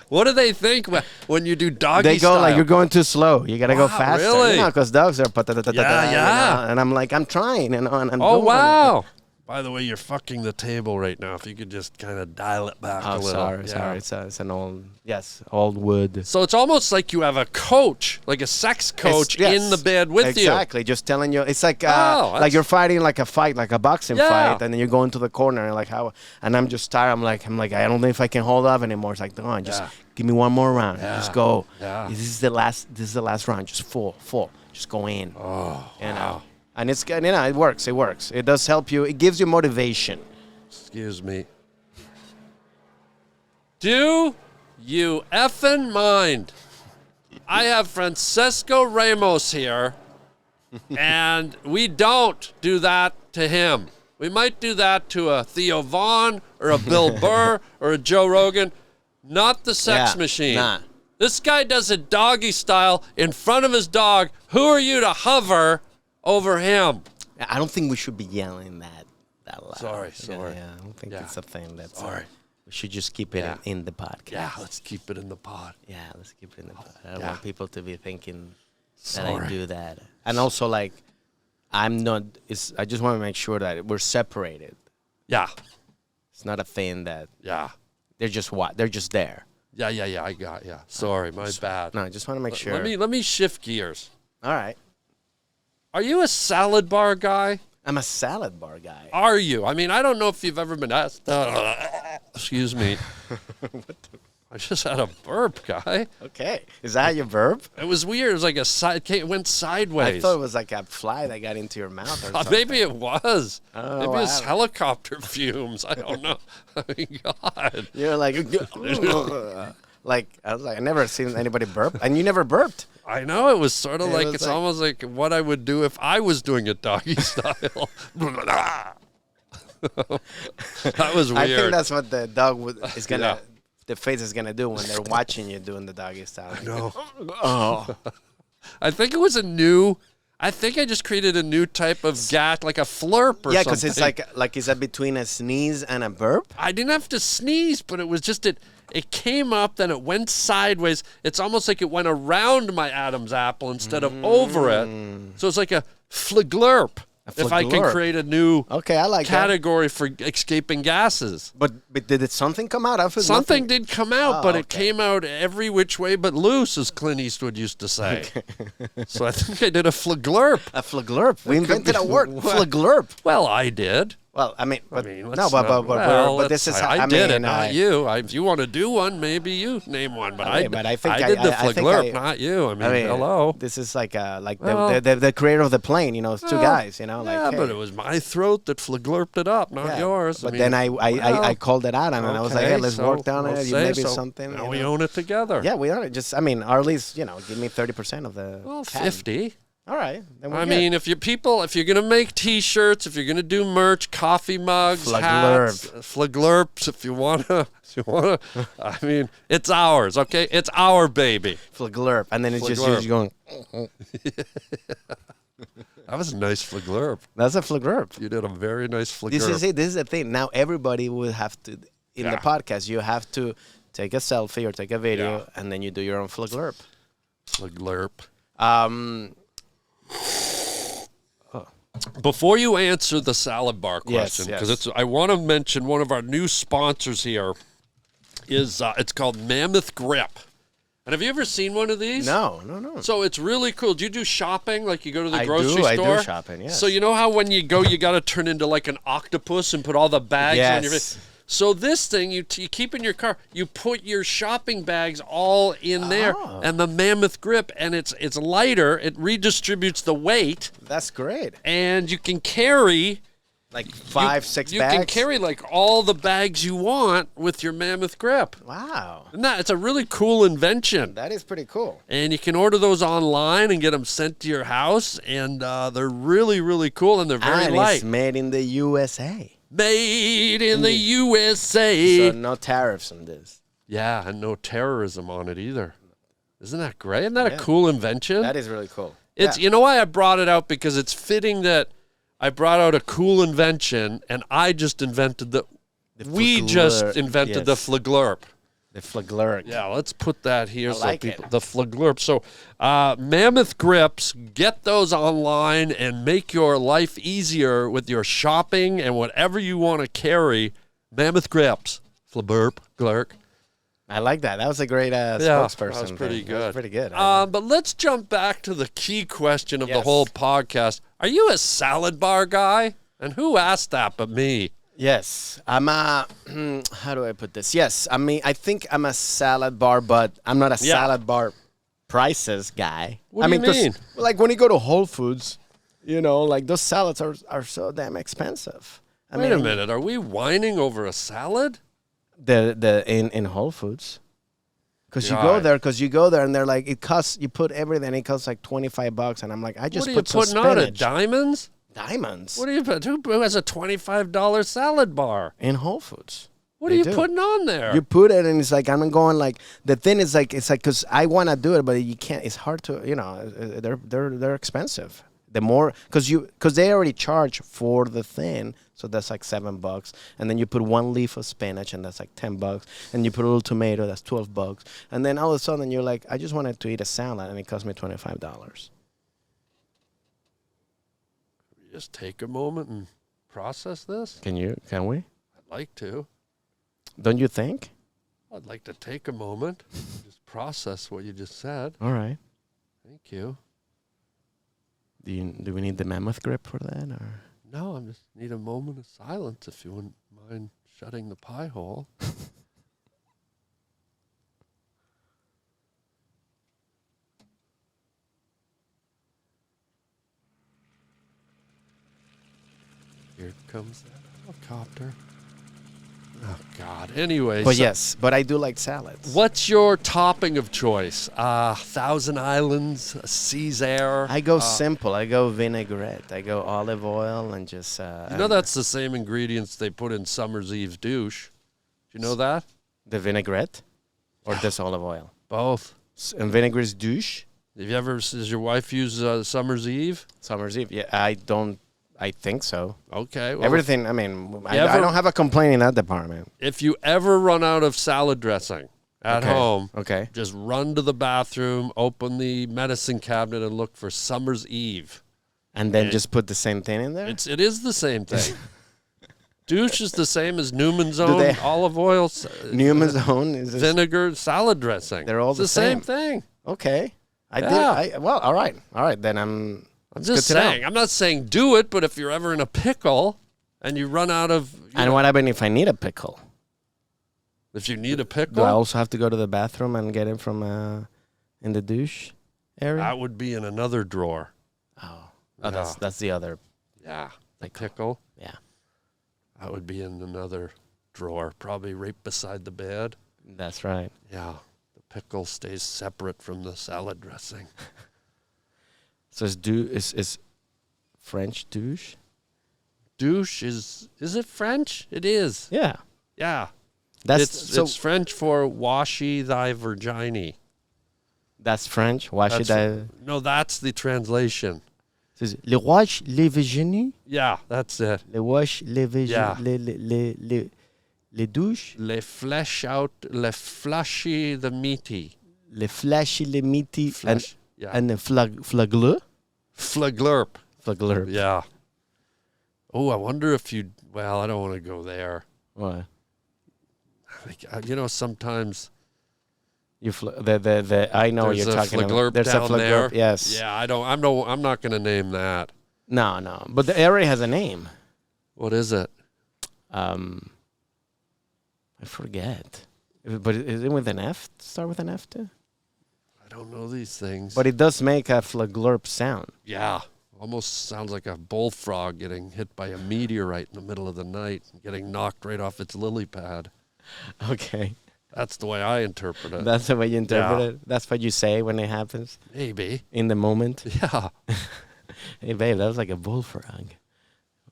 What do they think when you do doggy style? They go like, you're going too slow. You got to go faster. Really? Because dogs are... Yeah. And I'm like, I'm trying. And I'm oh, wow. By the way, you're fucking the table right now. If you could just kind of dial it back a little. Sorry. It's an old wood. So it's almost like you have a coach, like a sex coach in the bed with you. Exactly. Just telling you. It's like like you're fighting like a fight, like a boxing fight, and then you go into the corner and like how. And I'm just tired. I'm like, I don't know if I can hold off anymore. It's like, come on, just give me one more round. Just go. Yeah. This is the last round. Just full. Just go in. Oh, wow. And it's it works. It does help you. It gives you motivation. Excuse me. Do you effing mind? I have Francesco Ramos here, and we don't do that to him. We might do that to a Theo Vaughn or a Bill Burr or a Joe Rogan, not the sex machine. Nah. This guy does it doggy style in front of his dog. Who are you to hover over him? I don't think we should be yelling that loud. Sorry. Yeah, I don't think it's a thing. That's sorry. We should just keep it in the podcast. Yeah, let's keep it in the pod. Yeah, let's keep it in the pod. I don't want people to be thinking that I do that. And also, I'm not. I just want to make sure that we're separated. Yeah. It's not a thing that. Yeah. They're just They're just there. Yeah. I got. Yeah. Sorry, my bad. No, I just want to make sure. Let me shift gears. All right. Are you a salad bar guy? I'm a salad bar guy. Are you? I mean, I don't know if you've ever been asked. Excuse me. I just had a burp, guy. Okay. Is that your burp? It was weird. It was like it went sideways. I thought it was like a fly that got into your mouth or something. Maybe it was. Oh, maybe it's helicopter fumes. I don't know. I mean, God. You're like, I was like, I never seen anybody burp. And you never burped. I know. It was sort of it's almost like what I would do if I was doing it doggy style. That was weird. I think that's what the dog is going to, the face is going to do when they're watching you doing the doggy style. No. Oh. I think it was I think I just created a new type of gat, like a flurp or something. Yeah, because it's like is that between a sneeze and a burp? I didn't have to sneeze, but it was just it came up, then it went sideways. It's almost like it went around my Adam's apple instead of over it. So it's like a fliglurp. If I can create a new category for escaping gases. But did something come out? Something did come out, but it came out every which way but loose, as Clint Eastwood used to say. So I think I did a fliglurp. A fliglurp. We invented a word. Fliglurp. Well, I did. Well, I mean, But this is. I did it, not you. If you want to do one, maybe you name one. But I think I did the flaglurp, not you. I mean, hello. This is like the creator of the plane. It's two guys. Yeah, but it was my throat that flaglurped it up, not yours. But then I called it out, and I was like, hey, let's work down it. Maybe something. Now we own it together. Yeah, we own it. Just, or at least, give me 30% of the. Well, 50. All right. I mean, if you're gonna make T-shirts, if you're gonna do merch, coffee mugs, hats, flaglurps, if you wanna. I mean, it's ours. Okay, it's our baby. Flaglurp, and then it's just you going. That was a nice flaglurp. That's a flaglurp. You did a very nice flaglurp. This is it. This is the thing. Now everybody will have to in the podcast. You have to take a selfie or take a video, and then you do your own flaglurp. Flaglurp. Before you answer the salad bar question, because I want to mention one of our new sponsors here is it's called Mammoth Grip. And have you ever seen one of these? No. So it's really cool. Do you do shopping? Like you go to the grocery store? I do shopping, yes. So you know how when you go, you got to turn into like an octopus and put all the bags on your face? So this thing you keep in your car, you put your shopping bags all in there, and the Mammoth Grip, and it's lighter. It redistributes the weight. That's great. And you can carry like 5, 6 bags. You can carry like all the bags you want with your Mammoth Grip. Wow. It's a really cool invention. That is pretty cool. And you can order those online and get them sent to your house, and they're really, really cool, and they're very light. It's made in the USA. Made in the USA. So no tariffs on this. Yeah, and no terrorism on it either. Isn't that great? Isn't that a cool invention? That is really cool. You know why I brought it out? Because it's fitting that I brought out a cool invention, and I just invented the flaglurp. The flaglurp. Yeah, let's put that here it. The flaglurp. So, Mammoth Grips, get those online and make your life easier with your shopping and whatever you want to carry. Mammoth Grips. Flaglurp, glurk. I like that. That was a great spokesperson. That was pretty good. That was pretty good. But let's jump back to the key question of the whole podcast. Are you a salad bar guy? And who asked that but me? Yes, I'm a. How do I put this? Yes, I think I'm a salad bar, but I'm not a salad bar prices guy. What do you mean? Like when you go to Whole Foods, like those salads are so damn expensive. Wait a minute, are we whining over a salad? In Whole Foods, because you go there and they're like it costs. You put everything, it costs like $25, and I'm like, I just put some spinach. What are you putting on it? Diamonds? Diamonds. What do you put? Who has a $25 salad bar in Whole Foods? What are you putting on there? You put it, and it's like I'm going like the thing is like it's like because I want to do it, but you can't. It's hard to they're expensive. The more because they already charge for the thing, so that's like $7, and then you put 1 leaf of spinach, and that's like $10, and you put a little tomato, that's $12, and then all of a sudden you're like, I just wanted to eat a salad, and it cost me $25. Just take a moment and process this? Can we? I'd like to. Don't you think? I'd like to take a moment and just process what you just said. All right. Thank you. Do we need the Mammoth Grip for that? Or? No, I just need a moment of silence if you wouldn't mind shutting the pie hole. Here comes that helicopter. Oh, God. Anyway. But I do like salads. What's your topping of choice? Thousand Islands, Caesar. I go simple. I go vinaigrette. I go olive oil and just... that's the same ingredients they put in Summer's Eve douche. Do you know that? The vinaigrette? Or just olive oil? Both. And vinegar's douche? Does your wife use Summer's Eve? Summer's Eve? Yeah, I don't... I think so. Okay. Well, everything, I don't have a complaint in that department. If you ever run out of salad dressing at home, just run to the bathroom, open the medicine cabinet, and look for Summer's Eve. And then just put the same thing in there? It is the same thing. Douche is the same as Newman's Own olive oil. Newman's Own? Vinegar, salad dressing. They're all the same thing. Okay. All right. Then I'm just saying. I'm not saying do it, but if you're ever in a pickle, and you run out of... And what happens if I need a pickle? If you need a pickle? Do I also have to go to the bathroom and get it from in the douche area? That would be in another drawer. Oh, Yeah. that's the other. Yeah, the pickle. Yeah. That would be in another drawer, probably right beside the bed. That's right. Yeah, the pickle stays separate from the salad dressing. So is French douche? Douche is it French? It is. Yeah. Yeah. That's It's French for washy thy virgini. That's French. No, that's the translation. Le wash le virginie. Yeah, that's it. Le wash le virginie. Yeah. Le douche. Le flashy the meaty. Le flashy le meaty. Flesh, yeah. And the flagleur. Flaglurp. Flaglurp. Yeah. Oh, I wonder if you... Well, I don't want to go there. Why? Sometimes... I know what you're talking about. There's a flaglurp there. Yes. Yeah, I'm not going to name that. No. But the area has a name. What is it? I forget. But is it with an F? Start with an F too? I don't know these things. But it does make a flaglurp sound. Yeah. Almost sounds like a bullfrog getting hit by a meteorite in the middle of the night and getting knocked right off its lily pad. Okay. That's the way I interpret it. That's the way you interpret it? That's what you say when it happens? Maybe. In the moment? Yeah. Hey, babe, that was like a bullfrog.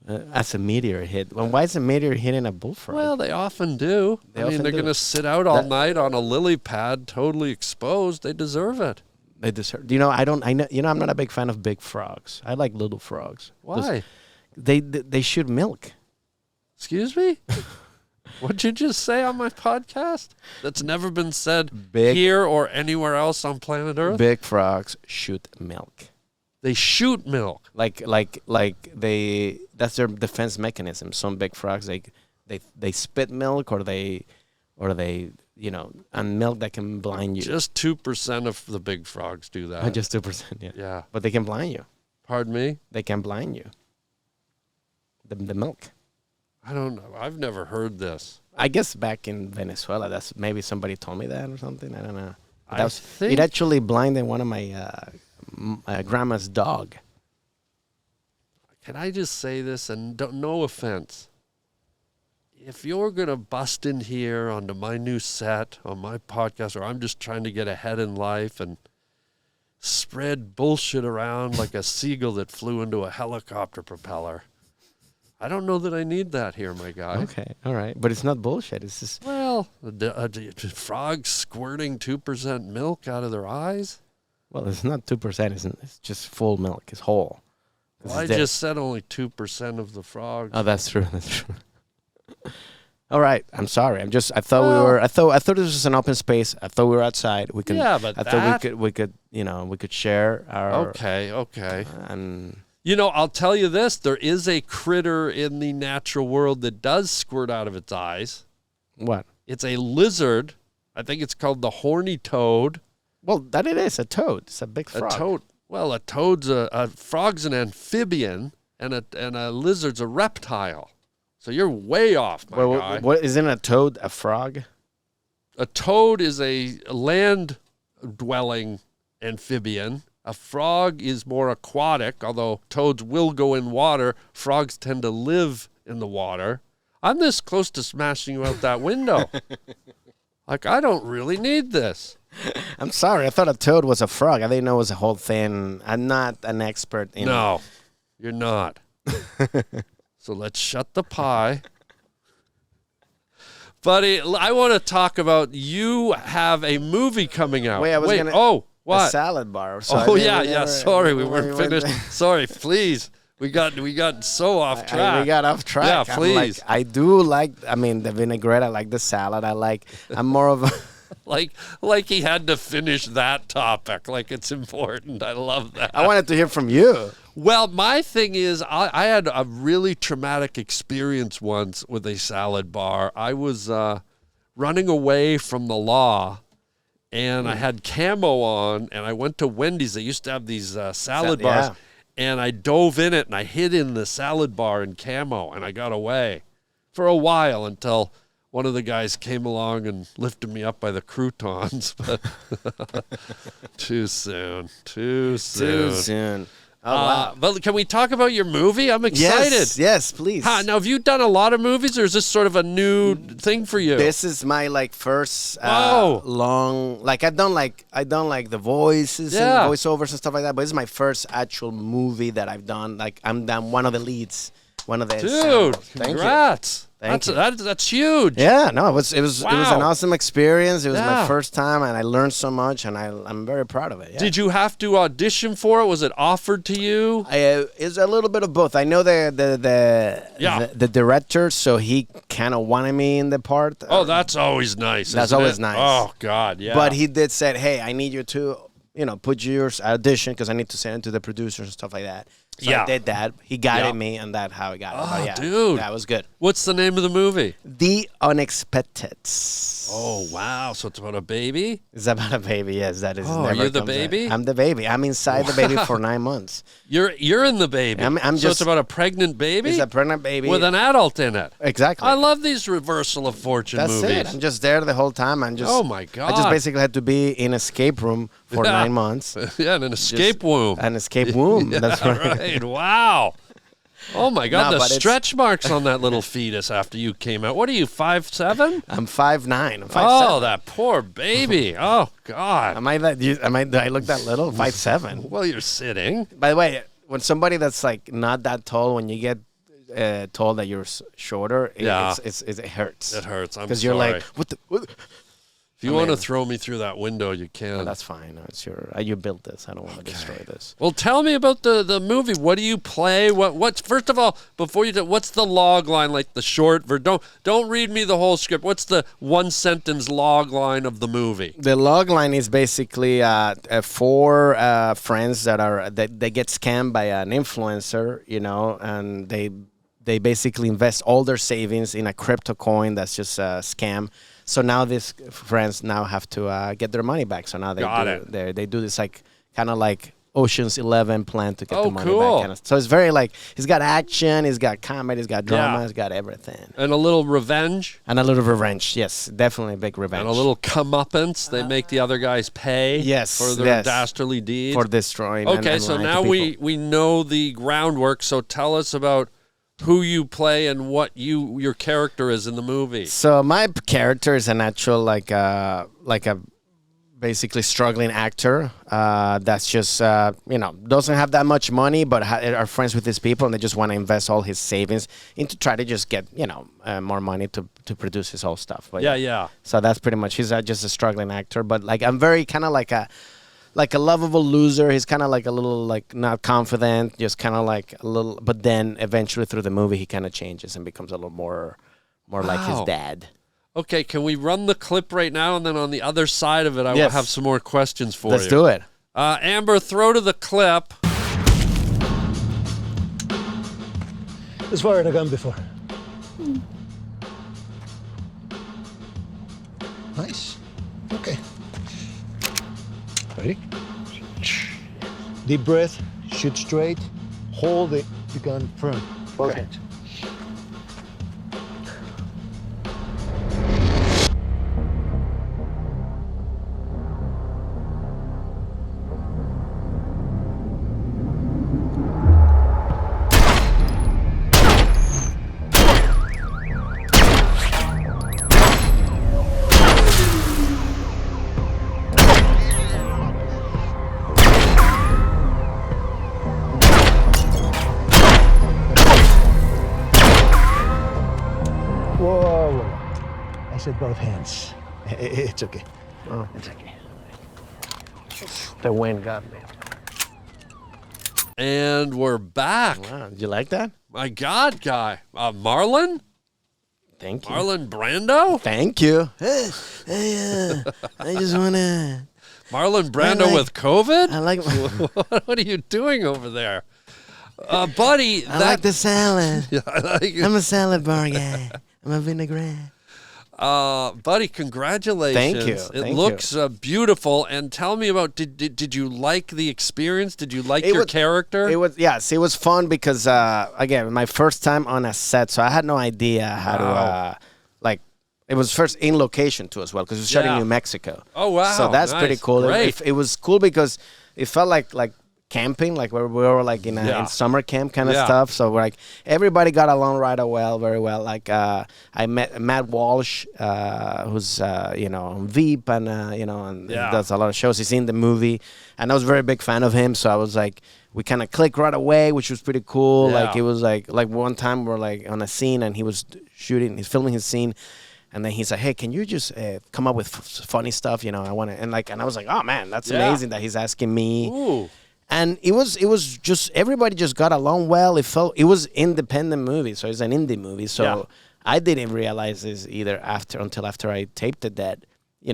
That's a meteor hit. Well, why is a meteor hitting a bullfrog? Well, they often do. They're going to sit out all night on a lily pad, totally exposed. They deserve it. They deserve. You know, I'm not a big fan of big frogs. I like little frogs. Why? They shoot milk. Excuse me? What'd you just say on my podcast? That's never been said here or anywhere else on planet Earth? Big frogs shoot milk. They shoot milk. Like that's their defense mechanism. Some big frogs they spit milk or they and milk that can blind you. Just 2% of the big frogs do that. Just 2%, yeah. Yeah. But they can blind you. Pardon me? They can blind you. The milk. I don't know. I've never heard this. I guess back in Venezuela, that's maybe somebody told me that or something. I don't know. It actually blinded one of my grandma's dog. Can I just say this, and no offense? If you're going to bust in here onto my new set on my podcast, or I'm just trying to get ahead in life and spread bullshit around like a seagull that flew into a helicopter propeller, I don't know that I need that here, my guy. Okay, all right. But it's not bullshit. It's just... Well, frogs squirting 2% milk out of their eyes? Well, it's not 2%. It's just full milk. It's whole. Well, I just said only 2% of the frogs. Oh, that's true. That's true. All right. I'm sorry. I thought this was an open space. I thought we were outside. We could... Yeah, but I thought we could share our... Okay. And... I'll tell you this. There is a critter in the natural world that does squirt out of its eyes. What? It's a lizard. I think it's called the horny toad. Well, that it is. A toad. It's a big frog. A toad. Well, a toad's a frog's an amphibian, and a lizard's a reptile. So you're way off, my guy. What isn't a toad a frog? A toad is a land-dwelling amphibian. A frog is more aquatic, although toads will go in water. Frogs tend to live in the water. I'm this close to smashing you out that window. Like, I don't really need this. I'm sorry. I thought a toad was a frog. I didn't know it was a whole thing. I'm not an expert in... No, you're not. So let's shut the pie. Buddy, I want to talk about you have a movie coming out. What? A salad bar. Sorry, we weren't finished. Sorry, please. We got so off track. We got off track. Yeah, please. I do like. The vinaigrette. I like the salad. I'm more of a like he had to finish that topic. Like it's important. I love that. I wanted to hear from you. Well, my thing is, I had a really traumatic experience once with a salad bar. I was running away from the law. And I had camo on, and I went to Wendy's. They used to have these salad bars. and I dove in it, and I hid in the salad bar in camo, and I got away for a while until one of the guys came along and lifted me up by the croutons. But too soon. Too soon. Oh, wow. But can we talk about your movie? I'm excited. Yes, please. Now, have you done a lot of movies, or is this sort of a new thing for you? This is my first long. I don't like the voices and voiceovers and stuff like that. But this is my first actual movie that I've done. I'm one of the leads. One of the dude. Congrats. That's huge. Yeah, no, it was an awesome experience. It was my first time, and I learned so much, and I'm very proud of it. Yeah. Did you have to audition for it? Was it offered to you? It's a little bit of both. I know the director, so he kind of wanted me in the part. Oh, that's always nice. That's always nice. Oh God, yeah. But he did say, "Hey, I need you to, put your audition because I need to send it to the producers and stuff like that." So I did that. He guided me, and that's how I got it. Oh, yeah, dude. That was good. What's the name of the movie? The Unexpected. Oh, wow. So it's about a baby? It's about a baby, yes. That is. Oh, you're the baby? I'm the baby. I'm inside the baby for 9 months. You're in the baby. So it's about a pregnant baby? It's a pregnant baby. With an adult in it. Exactly. I love these reversal of fortune movies. That's it. I'm just there the whole time. Oh, my God. I just basically had to be in an escape room for 9 months. Yeah, an escape womb. An escape womb. That's right. Wow. Oh, my God. The stretch marks on that little fetus after you came out. What are you, 5'7"? I'm 5'9". I'm 5'7". Oh, that poor baby. Oh, God. Do I look that little? 5'7". Well, you're sitting. By the way, when somebody that's not that tall, when you get told that you're shorter, it hurts. It hurts. I'm sorry. Because you're like, what the... If you want to throw me through that window, you can. That's fine. It's you built this. I don't want to destroy this. Well, tell me about the movie. What do you play? What's first of all, before you do, what's the log line, like the short version? Don't read me the whole script. What's the one sentence log line of the movie? The log line is basically 4 friends that they get scammed by an influencer, and they basically invest all their savings in a crypto coin that's just a scam. So now these friends now have to get their money back. So now they do this kind of like Ocean's 11 plan to get the money back. Kind of. So it's very he's got action, he's got comedy, he's got drama, he's got everything. And a little revenge? And a little revenge, yes. Definitely a big revenge. And a little comeuppance. They make the other guys pay for their dastardly deeds. For destroying and so now we know the groundwork. So tell us about who you play and what your character is in the movie. So my character is an actual like a basically struggling actor that's just doesn't have that much money, but are friends with these people, and they just want to invest all his savings into try to just get more money to produce his whole stuff. But so that's pretty much he's just a struggling actor, but I'm very kind of like a lovable loser. He's kind of like a little not confident, just kind of like a little. But then eventually through the movie, he kind of changes and becomes a little more like his dad. Okay, can we run the clip right now, and then on the other side of it, I will have some more questions for you. Let's do it. Amber, throw to the clip. Who's fired a gun before? Nice. Okay. Ready? Deep breath, shoot straight, hold the gun firm. Both hands. I said both hands. It's okay. Oh. It's okay. The wind got me. And we're back. Wow, did you like that? My God, guy. Marlon? Thank you. Marlon Brando? Thank you. I just want to... Marlon Brando with COVID? I like... What are you doing over there? Buddy, I like the salad. Yeah, I like it. I'm a salad bar guy. I'm a vinaigrette. Buddy, congratulations. Thank you. It looks beautiful. And tell me about, did you like the experience? Did you like your character? Yes, it was fun because, again, my first time on a set, so I had no idea how to, it was first in location too as well because it was shot in New Mexico. Oh, wow. So that's pretty cool. Great. It was cool because it felt like camping, like where we were like in summer camp kind of stuff. So we're like everybody got along very well. Like I met Matt Walsh, who's on Veep and and does a lot of shows. He's in the movie, and I was a very big fan of him. So I was like, we kind of clicked right away, which was pretty cool. Yeah. Like it was like one time we're like on a scene and he's filming his scene. And then he's like, "Hey, can you just come up with funny stuff? I want to." And I was like, "Oh man, that's amazing that he's asking me." Ooh. And it was just everybody just got along well. It was independent movie, so it's an indie movie. So I didn't realize this either until after I taped it. That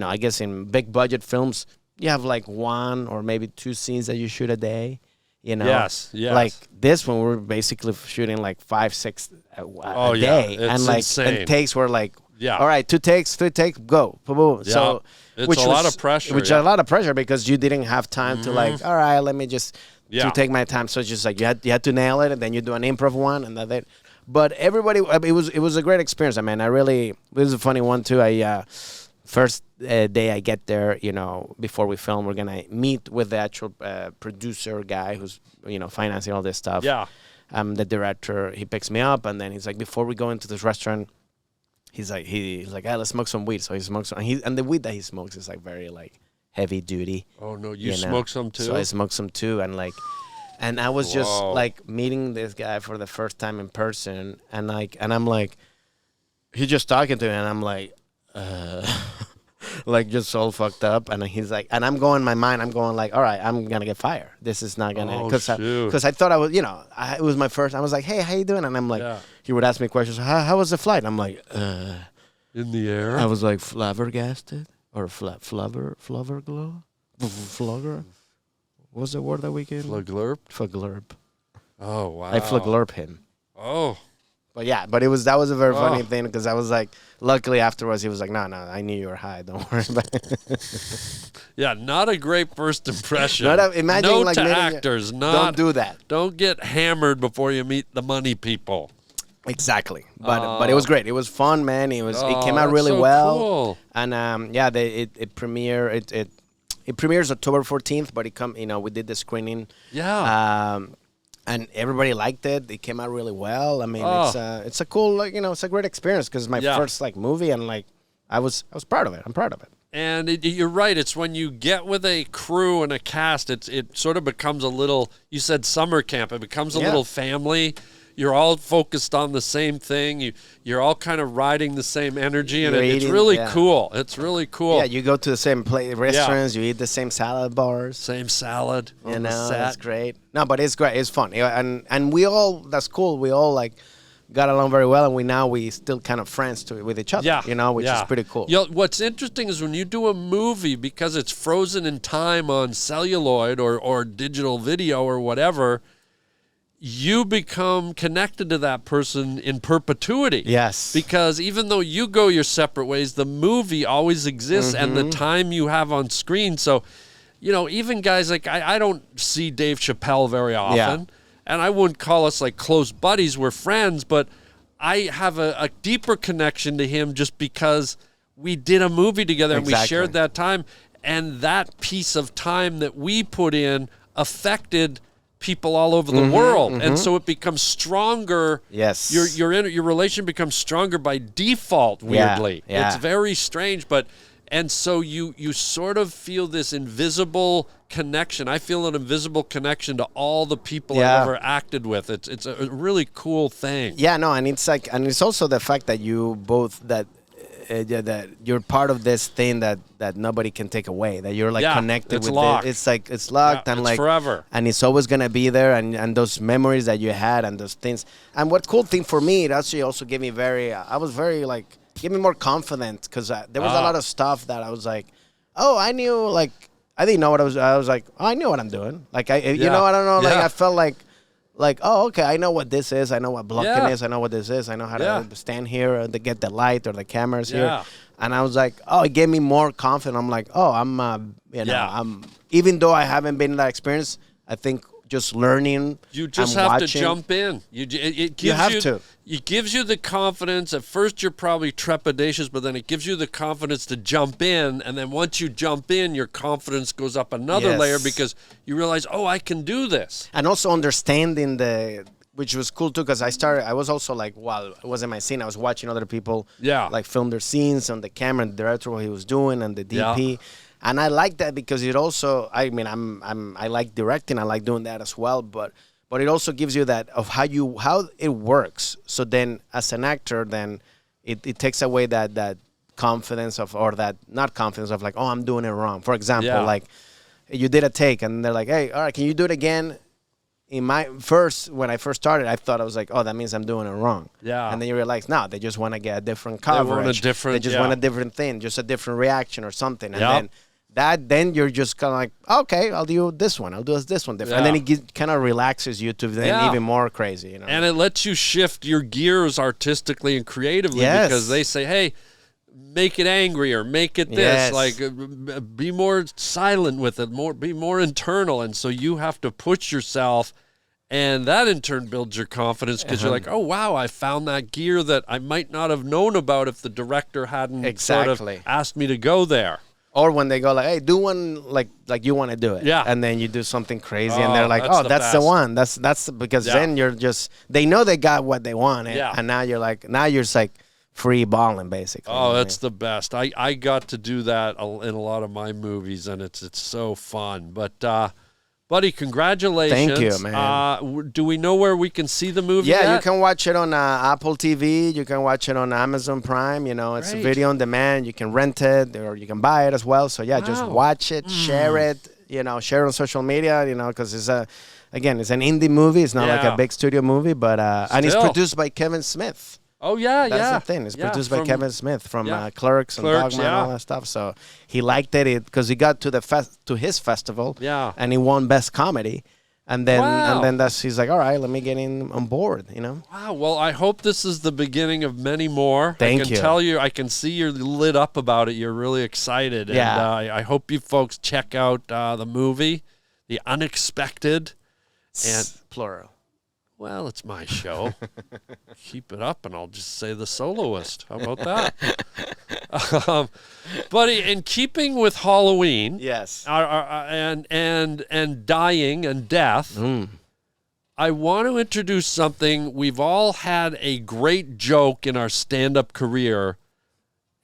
I guess in big budget films you have like 1 or maybe 2 scenes that you shoot a day. Yes. Like this one, we're basically shooting like 5, 6 a day, it's insane. And takes were like. Yeah. All right, 2 takes, 3 takes, go. Boom. Yeah. So, it's a lot of pressure. Which is a lot of pressure because you didn't have time to like. All right, let me just to take my time. So it's just like you had to nail it, and then you do an improv one, and that's it. But everybody, it was a great experience. I mean, it was a funny one too. First day I get there, before we film, we're gonna meet with the actual producer guy who's financing all this stuff. Yeah. The director, he picks me up, and then he's like, before we go into this restaurant. He's like, hey, let's smoke some weed. So he smokes some, and the weed that he smokes is like very like heavy duty. Oh no, you smoke some too? So I smoked some too, and I was just like meeting this guy for the first time in person, and I'm like, he's just talking to me, and I'm like, like just all fucked up, and he's like, and I'm going in my mind, I'm going like, all right, I'm gonna get fired. This is not gonna, because I thought I was, it was my first. I was like, hey, how you doing? And I'm like, he would ask me questions. How was the flight? I'm like, in the air. I was like flabbergasted or flubberglow, flugger. What's the word that we can? Fluglerp. Oh wow. I fluglerp him. Oh. But that was a very funny thing because I was like, luckily afterwards he was like, no, I knew you were high. Don't worry about it. Yeah, not a great first impression. Imagine Note like to actors, don't do that. Don't get hammered before you meet the money people. Exactly, but it was great. It was fun, man. It came out really well. Cool. And it premieres October 14th, but we did the screening. Yeah. And everybody liked it. It came out really well. I mean, it's a cool, it's a great experience because it's my first movie, and I was proud of it. I'm proud of it. And you're right. It's when you get with a crew and a cast, it sort of becomes a little. You said summer camp. It becomes a little family. You're all focused on the same thing. You're all kind of riding the same energy, and it's really cool. It's really cool. Yeah, you go to the same restaurants. You eat the same salad bars. Same salad. That's great. No, but it's great. It's fun. And we all, that's cool. We all got along very well, and we still kind of friends with each other. Yeah. Which is pretty cool. What's interesting is when you do a movie, because it's frozen in time on celluloid or digital video or whatever, you become connected to that person in perpetuity. Yes. Because even though you go your separate ways, the movie always exists and the time you have on screen. So, even guys like, I don't see Dave Chappelle very often, and I wouldn't call us like close buddies. We're friends, but I have a deeper connection to him just because we did a movie together and we shared that time. And that piece of time that we put in affected people all over the world, and so it becomes stronger. Yes, your relation becomes stronger by default. Weirdly, it's very strange, and so you sort of feel this invisible connection. I feel an invisible connection to all the people I've ever acted with. It's a really cool thing. Yeah, no, and it's also the fact that you both that you're part of this thing that nobody can take away. That you're connected with locked. It's locked and it's forever. And it's always gonna be there. And those memories that you had and those things. And what cool thing for me, it actually also gave me gave me more confidence because there was a lot of stuff that I was like, oh, I knew I didn't know what I was like, oh, I knew what I'm doing. I don't know. I felt like like, oh, okay, I know what this is. I know what blocking Yeah. is. I know what this is. I know how Yeah. to stand here to get the light or the cameras Yeah. here. And I was like, oh, it gave me more confidence. I'm like, oh, Yeah. I'm, even though I haven't been in that experience, I think just learning. You just and have to watching, jump in. It gives You have to. It gives you the confidence. At first, you're probably trepidatious, but then it gives you the confidence to jump in. And then once you jump in, your confidence goes up another Yes. layer because you realize, oh, I can do this. And also understanding which was cool too, because I was also like, while it wasn't my scene, I was watching other people like film their scenes on the camera, and the director, what he was doing, and the DP. And I like that because it also, I mean, I like directing, I like doing that as well, but it also gives you that of how it works. So then as an actor, then it takes away that confidence or that, not confidence of like, oh, I'm doing it wrong. For example, like you did a take and they're like, hey, all right, can you do it again? When I first started, I thought I was like, oh, that means I'm doing it wrong. Yeah. And then you realize, no, they just want to get a different coverage. They just want a different thing, just a different reaction or something. And then you're just kind of like, okay, I'll do this one. I'll do this one different. And then it kind of relaxes you to then even more crazy. You know? And it lets you shift your gears artistically and creatively because they say, hey, make it angrier, make it this, like be more silent with it, be more internal. And so you have to push yourself, and that in turn builds your confidence because you're like, oh, wow, I found that gear that I might not have known about if the director hadn't sort of asked me to go there. Or when they go like, hey, do one like you want to do it. Yeah. And then you do something crazy and they're like, oh, that's the one. That's because then you're just, they know they got what they wanted. Yeah. And now you're just like free balling basically. Oh, that's the best. I got to do that in a lot of my movies and it's so fun. But, buddy, congratulations. Thank you, man. Do we know where we can see the movie Yeah, yet? you can watch it on Apple TV. You can watch it on Amazon Prime. You know, it's a video on demand. You can rent it or you can buy it as well. So, just watch it, share it, share it on social media, because it's it's an indie movie. It's not like a big studio movie, but and it's produced by Kevin Smith. Oh, yeah, That's the thing. It's produced by Kevin Smith from Clerks and Dogma and all that stuff. So he liked it because he got to his festival and he won Best Comedy. And then he's like, all right, let me get in on board, Wow. Well, I hope this is the beginning of many more. Thank you. I can see you're lit up about it. You're really excited. Yeah. And I hope you folks check out the movie, The Unexpected. And plural. Well, it's my show. Keep it up, and I'll just say the soloist. How about that? Buddy, in keeping with Halloween, yes, and dying and death, I want to introduce something. We've all had a great joke in our stand-up career.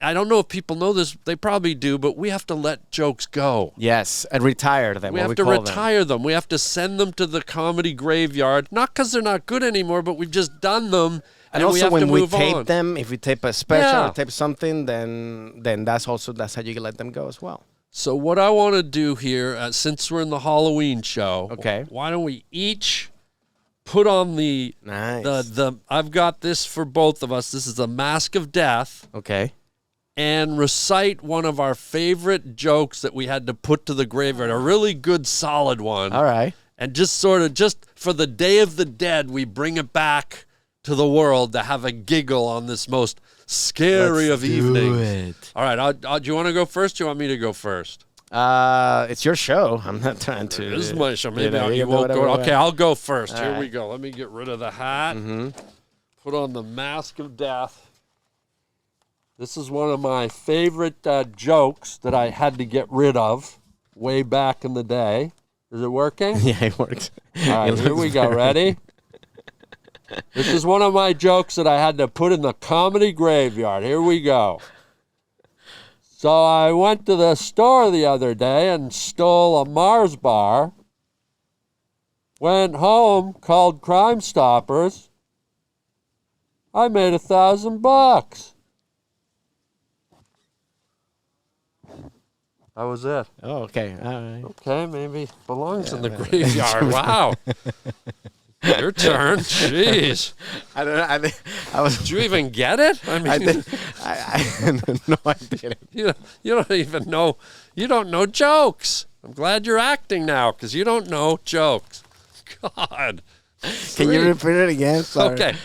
I don't know if people know this. They probably do, but we have to let jokes go. Yes, and retire them. We have to retire them. We have to send them to the comedy graveyard. Not because they're not good anymore, but we've just done them. And also we have when to we move tape on. them, if we tape a special or tape something, then that's how you can let them go as well. So what I want to do here, since we're in the Halloween show, why don't we each put on the I've got this for both of us. This is the Mask of Death. Okay. And recite one of our favorite jokes that we had to put to the graveyard, a really good, solid one. All right. And just for the Day of the Dead, we bring it back to the world to have a giggle on this most scary of evenings. All right. Do you want to go first? Or do you want me to go first? It's your show. I'm not trying to. This is my show. Maybe you won't go. Okay, I'll go first. Here we go. Let me get rid of the hat. Put on the Mask of Death. This is one of my favorite jokes that I had to get rid of way back in the day. Is it working? Yeah, it works. All right, here we go. Ready? This is one of my jokes that I had to put in the comedy graveyard. Here we go. So I went to the store the other day and stole a Mars bar. Went home, called Crime Stoppers. I made $1,000. That was it. Oh, okay. All right. Okay, maybe belongs in the graveyard. Wow. Your turn. Jeez. I don't know. I was. Did you even get it? I mean, no, I didn't. You don't even know. You don't know jokes. I'm glad you're acting now because you don't know jokes. God. Can you repeat it again? Sorry. Okay.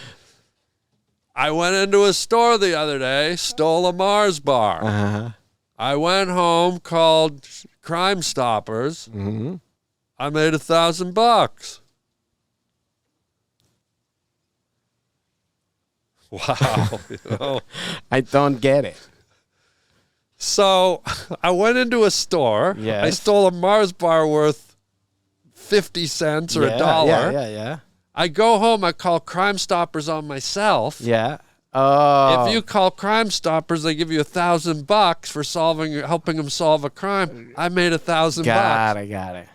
I went into a store the other day, stole a Mars bar. Uh-huh. I went home, called Crime Stoppers. Mm-hmm. I made $1,000. Wow. You know. I don't get it. So I went into a store. Yes. I stole a Mars bar worth 50 cents or $1. Yeah. I go home. I call Crime Stoppers on myself. Yeah. Oh. If you call Crime Stoppers, they give you $1,000 for helping them solve a crime. I made $1,000. Got it.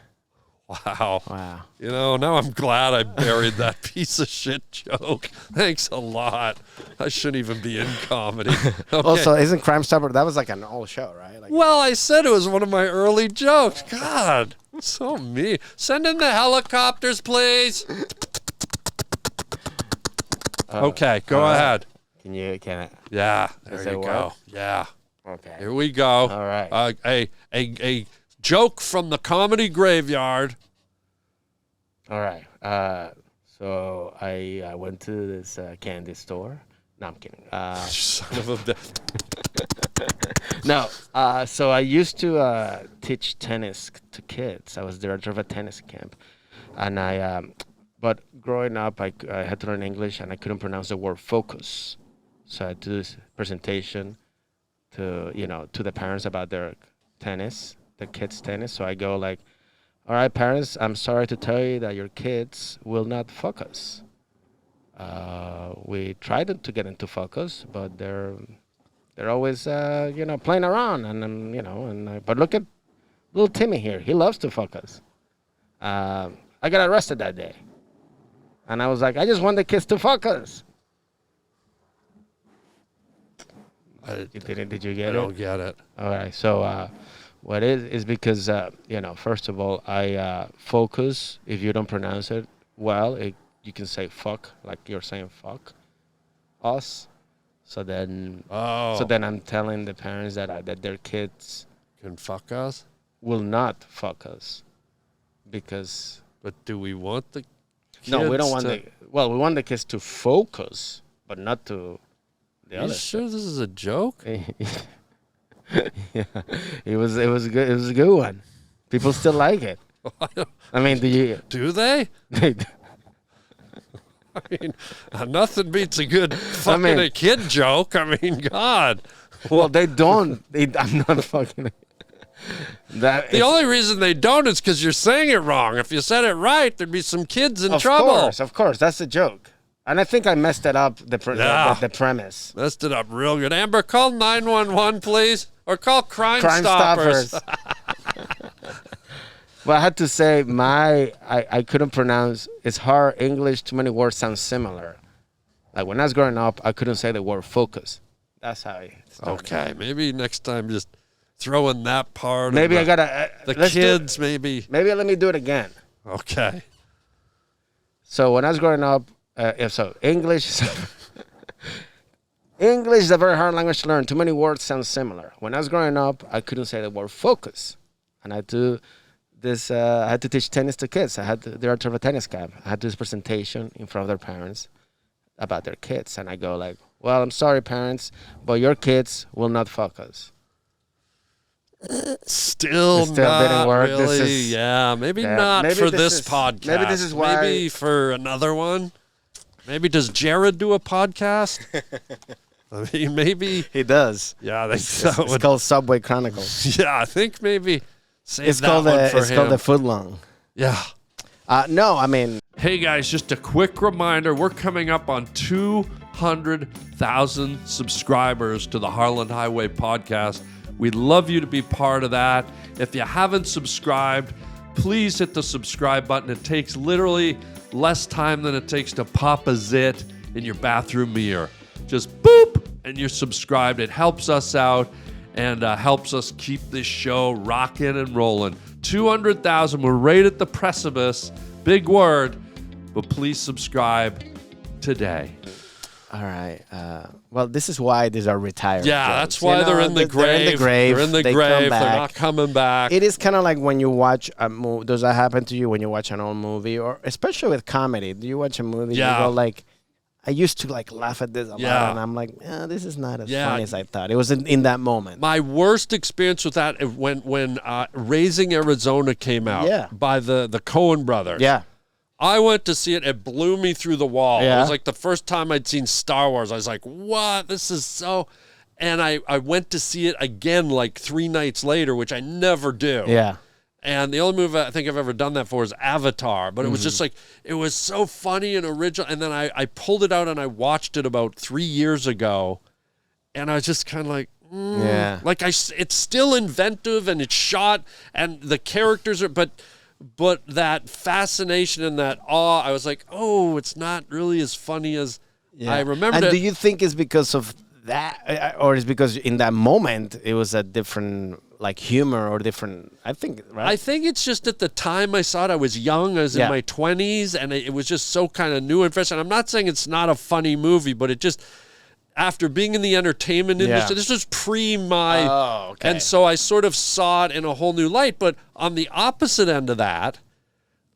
Wow. You know, now I'm glad I buried that piece of shit joke. Thanks a lot. I shouldn't even be in comedy. Okay. Also, isn't Crime Stopper, that was like an old show, right? Like, Well, I said it was one of my early jokes. God, so mean. Send in the helicopters, please. Okay, go ahead. Can it? Yeah, Does there it you go. work? Yeah. Okay. Here we go. All right. A joke from the comedy graveyard. All right. So I went to this candy store. No, I'm kidding. Son of a bitch. No. So I used to teach tennis to kids. I was director of a tennis camp, and but growing up, I had to learn English, and I couldn't pronounce the word focus. So I had to do this presentation to the parents about their tennis, the kids' tennis. So I go like, all right, parents, I'm sorry to tell you that your kids will not focus. We tried to get into focus, but they're always playing around, and but look at little Timmy here. He loves to focus. I got arrested that day, and I was like, I just want the kids to focus. Did you get it? I don't get it. All right. So what is because, first of all, I focus. If you don't pronounce it well, you can say fuck, like you're saying fuck us. So then I'm telling the parents that their kids can fuck us, will not fuck us, because. But do we want the kids? No, we don't want we want the kids to focus, but not to. You sure this is a joke? Yeah, it was good. It was a good one. People still like it. I mean, do they? They do. I mean, nothing beats a good fucking a kid joke. I mean, God. Well, they don't. I'm not fucking. The only reason they don't is because you're saying it wrong. If you said it right, there'd be some kids in trouble. Of course, that's the joke. And I think I messed it up, the premise. Messed it up real good. Amber, call 911, please. Or call Crime Stoppers. Well, I had to say I couldn't pronounce. It's hard English. Too many words sound similar. Like when I was growing up, I couldn't say the word focus. That's how I started. Okay, maybe next time just throw in that part. Maybe I gotta the kids. Maybe let me do it again. Okay. So when I was growing up. English is a very hard language to learn. Too many words sound similar. When I was growing up, I couldn't say the word focus, and I had to teach tennis to kids. I had the director of a tennis camp. I had to do this presentation in front of their parents about their kids, and I go like, "Well, I'm sorry, parents, but your kids will not focus." Still not didn't work. really. Maybe not for this podcast. Maybe this is why. Maybe for another one. Maybe does Jared do a podcast? I mean, maybe he does. Yeah, it's called Subway Chronicles. Yeah, I think maybe it's called the Footlong. Yeah. No, I mean. Hey guys, just a quick reminder: we're coming up on 200,000 subscribers to the Harland Highway podcast. We'd love you to be part of that. If you haven't subscribed, please hit the subscribe button. It takes literally less time than it takes to pop a zit in your bathroom mirror. Just boop, and you're subscribed. It helps us out and helps us keep this show rocking and rolling. 200,000, we're right at the precipice. Big word, but please subscribe today. All right. Well, this is why these are retired. Yeah, jokes. that's why they're in the grave. They're in the grave. They're in the They grave. come They're back. not coming back. It is kind of like when you watch a movie. Does that happen to you when you watch an old movie, or especially with comedy? Do you watch a movie? Yeah. You go like, I used to like laugh at this a lot, and I'm like, this is not as funny as I thought. It was in that moment. My worst experience with that when Raising Arizona came out by the Coen brothers. Yeah. I went to see it. It blew me through the wall. Yeah. It was like the first time I'd seen Star Wars. I was like, what? This is so... And I went to see it again like 3 nights later, which I never do. Yeah. And the only movie I think I've ever done that for is Avatar. But it was just like, it was so funny and original. And then I pulled it out and I watched it about 3 years ago. And I was just kind of like, like it's still inventive and it's shot and the characters are, but that fascination and that awe, I was like, oh, it's not really as funny as I remembered. And do you think it's because of that, or is because in that moment it was a different like humor or different? I think, right? I think it's just at the time I saw it, I was young, I was in my 20s, and it was just so kind of new and fresh. And I'm not saying it's not a funny movie, but it just, after being in the entertainment industry, this was pre my, and so I sort of saw it in a whole new light. But on the opposite end of that,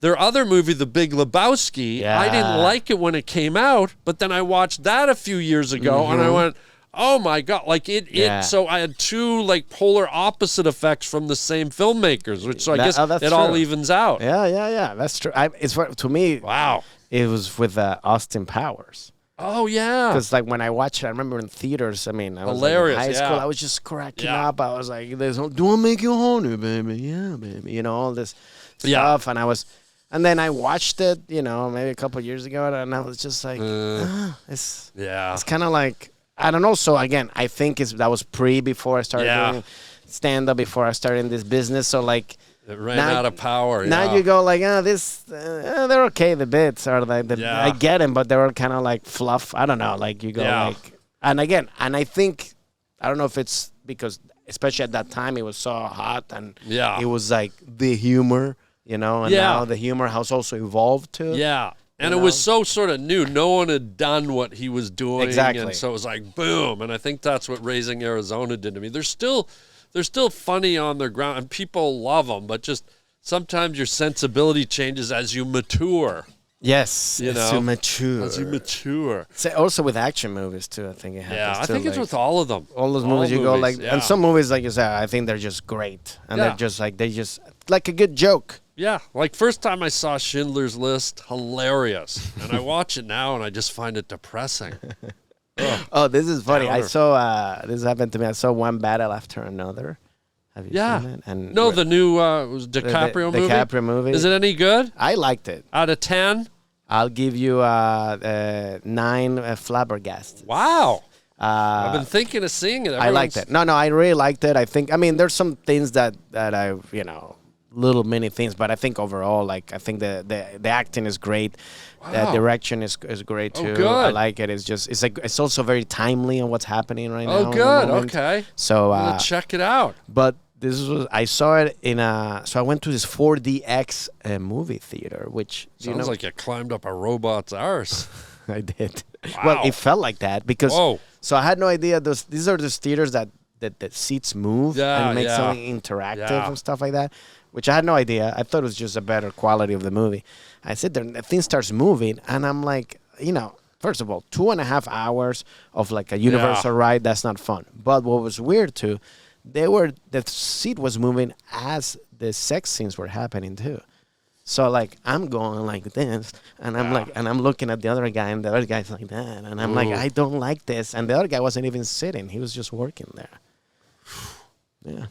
their other movie, The Big Lebowski, I didn't like it when it came out, but then I watched that a few years ago, and I went, oh my God, like it. So I had two like polar opposite effects from the same filmmakers, which so I guess it all evens out. Yeah. That's true. To me, wow, it was with Austin Powers. Oh yeah, because like when I watched it, I remember in theaters. I mean, I was hilarious. Like, in high school, I was just cracking up. I was like, "Do I make you horny, baby? Yeah, baby." You know, all this stuff, and then I watched it. You know, maybe a couple of years ago, and I was just like, it's kind of like, I don't know. So again, I think that was before I started doing stand up, before I started in this business. So like. It ran out of power. Now you go like, they're okay. The bits are like, I get them, but they were kind of like fluff. I don't know. Like you go like, and I think, I don't know if it's because, especially at that time, it was so hot and it was like the humor, you know, and now the humor has also evolved too. Yeah. And it was so sort of new. No one had done what he was doing. Exactly. And so it was like, boom. And I think that's what Raising Arizona did to me. They're still funny on their ground, and people love them, but just sometimes your sensibility changes as you mature. Yes, as you mature. As you mature. Also with action movies, too, I think it happens. Yeah, I think it's with all of them. All those movies you go like, and some movies, like you said, I think they're just great. And they're just like a good joke. Yeah, like first time I saw Schindler's List, hilarious. And I watch it now and I just find it depressing. Oh, this is funny. I saw this happened to me. I saw One Battle After Another. Have you seen it? And the new was DiCaprio movie. DiCaprio movie. Is it any good? I liked it. Out of 10? I'll give you 9 flabbergasted. Wow. I've been thinking of seeing it. I liked it. No, I really liked it. I mean, there's some things that I, little mini things, but I think overall, like, I think the acting is great. Wow. The direction is great too. Oh, good. I like it. It's also very timely on what's happening right now. Oh, good. Okay. So I'm gonna check it out. But I saw it so I went to this 4DX movie theater, which sounds like you climbed up a robot's arse. I did. Wow. Well, it felt like that because. Whoa. So I had no idea these are those theaters that seats move and make something interactive and stuff like that, which I had no idea. I thought it was just a better quality of the movie. I sit there and the thing starts moving, and I'm like, first of all, 2.5 hours of like a universal ride, that's not fun. But what was weird too, the seat was moving as the sex scenes were happening too. So like I'm going like this, and I'm like, and I'm looking at the other guy, and the other guy's like that, and I'm like, I don't like this, and the other guy wasn't even sitting; he was just working there. Yeah.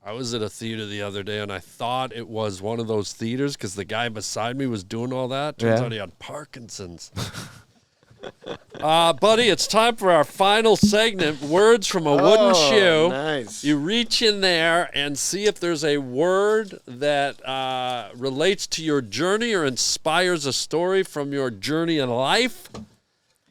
I was at a theater the other day, and I thought it was one of those theaters because the guy beside me was doing all that. Turns out he had Parkinson's. Buddy, it's time for our final segment, Words from a Wooden Shoe. Nice. You reach in there and see if there's a word that relates to your journey or inspires a story from your journey in life.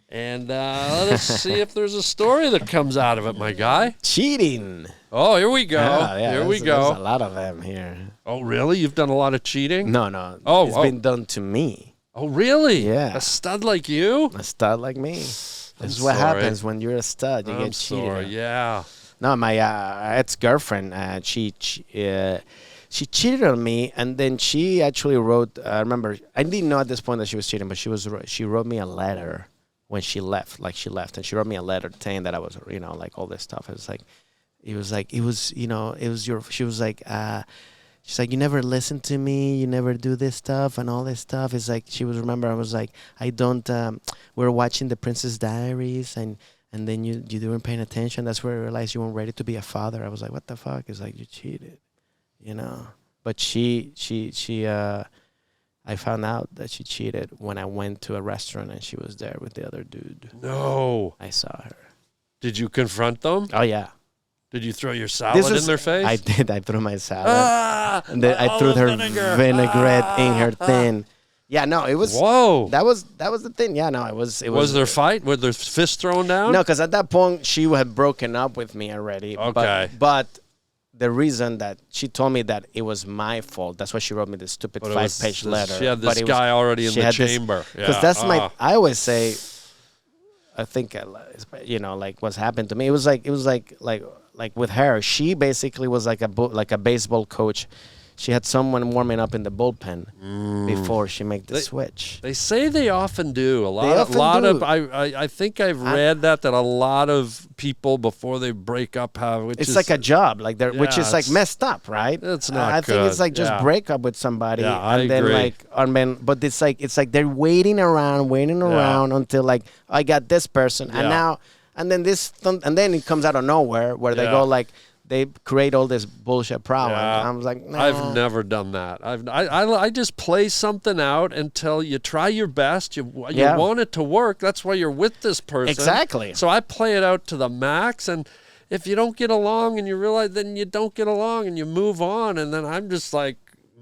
And let us see if there's a story that comes out of it, my guy. Cheating. Oh, here we go. Here we go. There's a lot of them here. Oh, really? You've done a lot of cheating? No. It's been done to me. Oh, really? Yeah. A stud like you? A stud like me. This is what happens when you're a stud. You get cheated. Sorry. Yeah. No, my ex-girlfriend, she cheated on me, and then she actually wrote. I remember, I didn't know at this point that she was cheating, but she wrote me a letter when she left. Like, she left, and she wrote me a letter saying that I was, like, all this stuff. It was like, she was like, she's like, you never listen to me, you never do this stuff and all this stuff. It's like, I was like, I don't, we're watching The Princess Diaries, and then you weren't paying attention. That's where I realized you weren't ready to be a father. I was like, what the fuck? It's like, you cheated, But I found out that she cheated when I went to a restaurant and she was there with the other dude. No. I saw her. Did you confront them? Oh, yeah. Did you throw your salad in their face? I did. I threw my salad. And then I threw her vinaigrette in her thing. Yeah, no, it was. Whoa. That was the thing. Yeah, no, it was. Was there a fight? Were there fists thrown down? No, because at that point she had broken up with me already. Okay. But the reason that she told me that it was my fault, that's why she wrote me this stupid 5-page letter. She had this guy already in the chamber. Because that's I always say, I think, like what's happened to me. It was like with her, she basically was like a baseball coach. She had someone warming up in the bullpen before she made the switch. They say they often do. I think I've read that a lot of people before they break up have. It's like a job, which is like messed up, right? It's not. I think it's like just break up with somebody, and then agree. But it's like they're waiting around until like I got this person, and then it comes out of nowhere where they go like. They create all this bullshit problem. Yeah. I was like, nah. I've never done that. I just play something out until you try your best. You want it to work. That's why you're with this person. Exactly. So I play it out to the max, and if you don't get along and you realize, then you don't get along and you move on. And then I'm just like,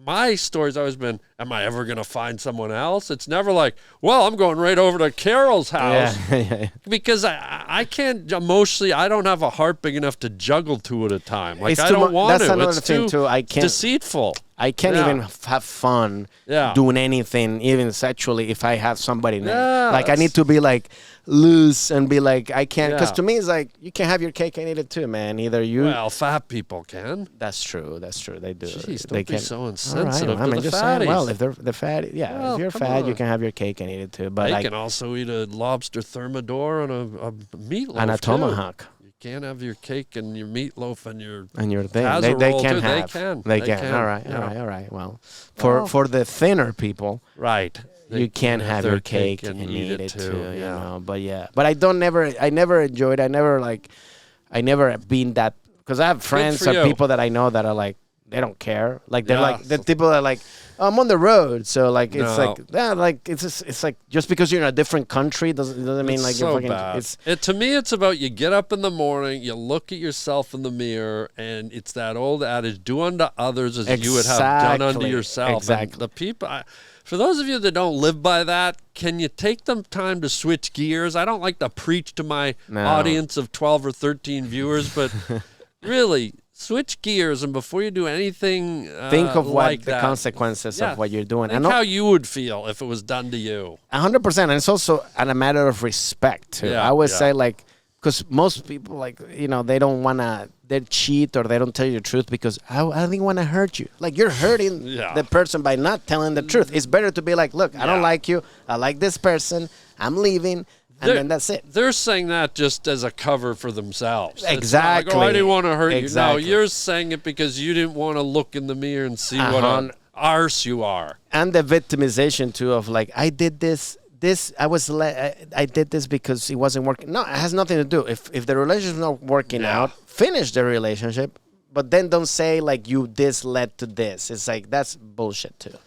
my story's always been, am I ever going to find someone else? It's never like, well, I'm going right over to Carol's house. Yeah. Because I can't emotionally, I don't have a heart big enough to juggle two at a time. Like, I don't want to. That's another thing, too. I can't, deceitful. I can't even have fun doing anything, even sexually, if I have somebody near. Like, I need to be like loose and be like, I can't. Because to me, it's like, you can have your cake and eat it too, man. Either you. Well, fat people can. That's true. They do. Jeez, they don't be so insensitive to the fatties. Well, if they're the fatty, if you're fat, you can have your cake and eat it too. But they can also eat a lobster thermidor and a meatloaf and a tomahawk. You can't have your cake and your meatloaf and your thing. They can have. They can. All right. Well, for the thinner people, right. You can have your cake and eat it too. But I never enjoyed. I never been that, because I have friends or people that I know that are like, they don't care. Like they're like the people that are like, oh, I'm on the road, so like it's like just because you're in a different country doesn't mean like you're fucking. Bad. To me, it's about you get up in the morning, you look at yourself in the mirror, and it's that old adage: do unto others as you would have done unto yourself. Exactly. And the people. For those of you that don't live by that, can you take them time to switch gears? I don't like to preach to my audience of 12 or 13 viewers, but really, switch gears, and before you do anything, think of like what the consequences of what you're doing. Think how you would feel if it was done to you. 100%, and it's also a matter of respect too. I would say, like, because most people, like, they don't wanna, they cheat or they don't tell you the truth because I didn't want to hurt you. Like, you're hurting the person by not telling the truth. It's better to be like, look, I don't like you. I like this person. I'm leaving. And then that's it. They're saying that just as a cover for themselves. Exactly. Like, I didn't want to hurt you. No, Exactly. you're saying it because you didn't want to look in the mirror and see what an arse you are. And the victimization too of like, I did this. I did this because it wasn't working. No, it has nothing to do. If the relationship's not working out, finish the relationship. But then don't say like this led to this. It's like, that's bullshit too.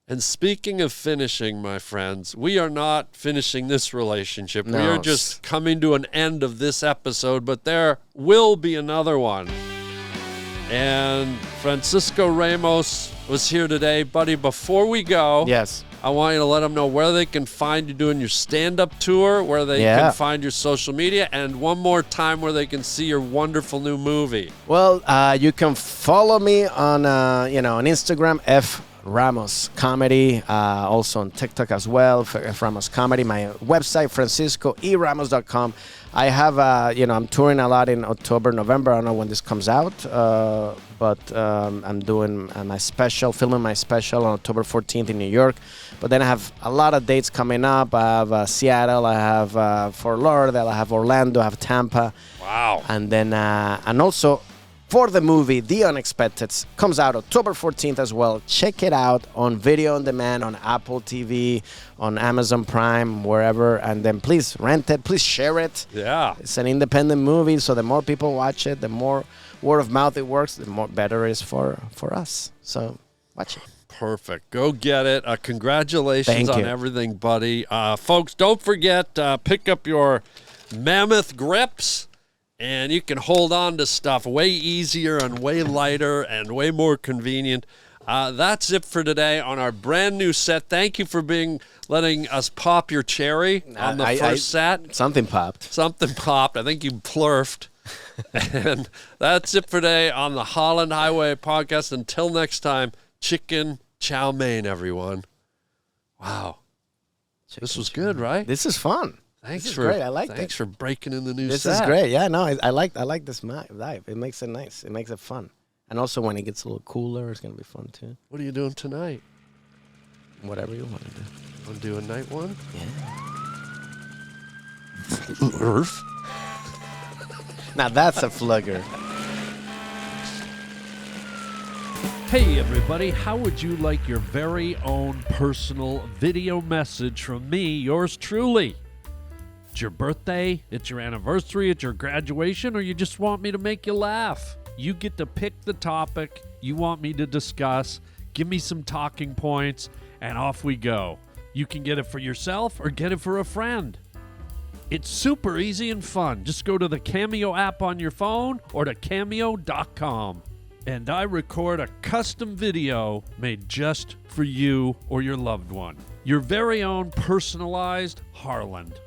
And speaking of finishing, my friends, we are not finishing this relationship. No. We are just coming to an end of this episode, but there will be another one. And Francisco Ramos was here today. Buddy, before we go, I want you to let them know where they can find you doing your stand-up tour, where they can find your social media, and one more time where they can see your wonderful new movie. Well, you can follow me on on Instagram, Ramos Comedy, also on TikTok as well, Ramos Comedy. My website, franciscoeramos.com. I have, I'm touring a lot in October, November. I don't know when this comes out, but I'm doing filming my special on October 14th in New York. But then I have a lot of dates coming up. I have Seattle, I have Fort Lauderdale, I have Orlando, I have Tampa. Wow. And then, and also for the movie, The Unexpected, comes out October 14th as well. Check it out on video on demand, on Apple TV, on Amazon Prime, wherever. And then please rent it, please share it. Yeah. It's an independent movie, so the more people watch it, the more word of mouth it works, the more better it is for us. So watch it. Perfect. Go get it. Congratulations on everything, buddy. Folks, don't forget, pick up your Mammoth grips, and you can hold on to stuff way easier and way lighter and way more convenient. That's it for today on our brand new set. Thank you for letting us pop your cherry on the first set. Something popped. Something popped. I think you plurfed. And that's it for today on the Holland Highway podcast. Until next time, chicken chow mein, everyone. Wow. This was good, right? This is fun. Thanks great. I like Thanks for breaking in the new set. This is great. Yeah, no, I like this vibe. It makes it nice. It makes it fun. And also when it gets a little cooler, it's going to be fun too. What are you doing tonight? Whatever you want to do. Want to do a night one? Yeah. Now that's a flugger. Hey everybody, how would you like your very own personal video message from me, yours truly? It's your birthday, it's your anniversary, it's your graduation, or you just want me to make you laugh? You get to pick the topic you want me to discuss, give me some talking points, and off we go. You can get it for yourself or get it for a friend. It's super easy and fun. Just go to the Cameo app on your phone or to cameo.com. And I record a custom video made just for you or your loved one. Your very own personalized Harland.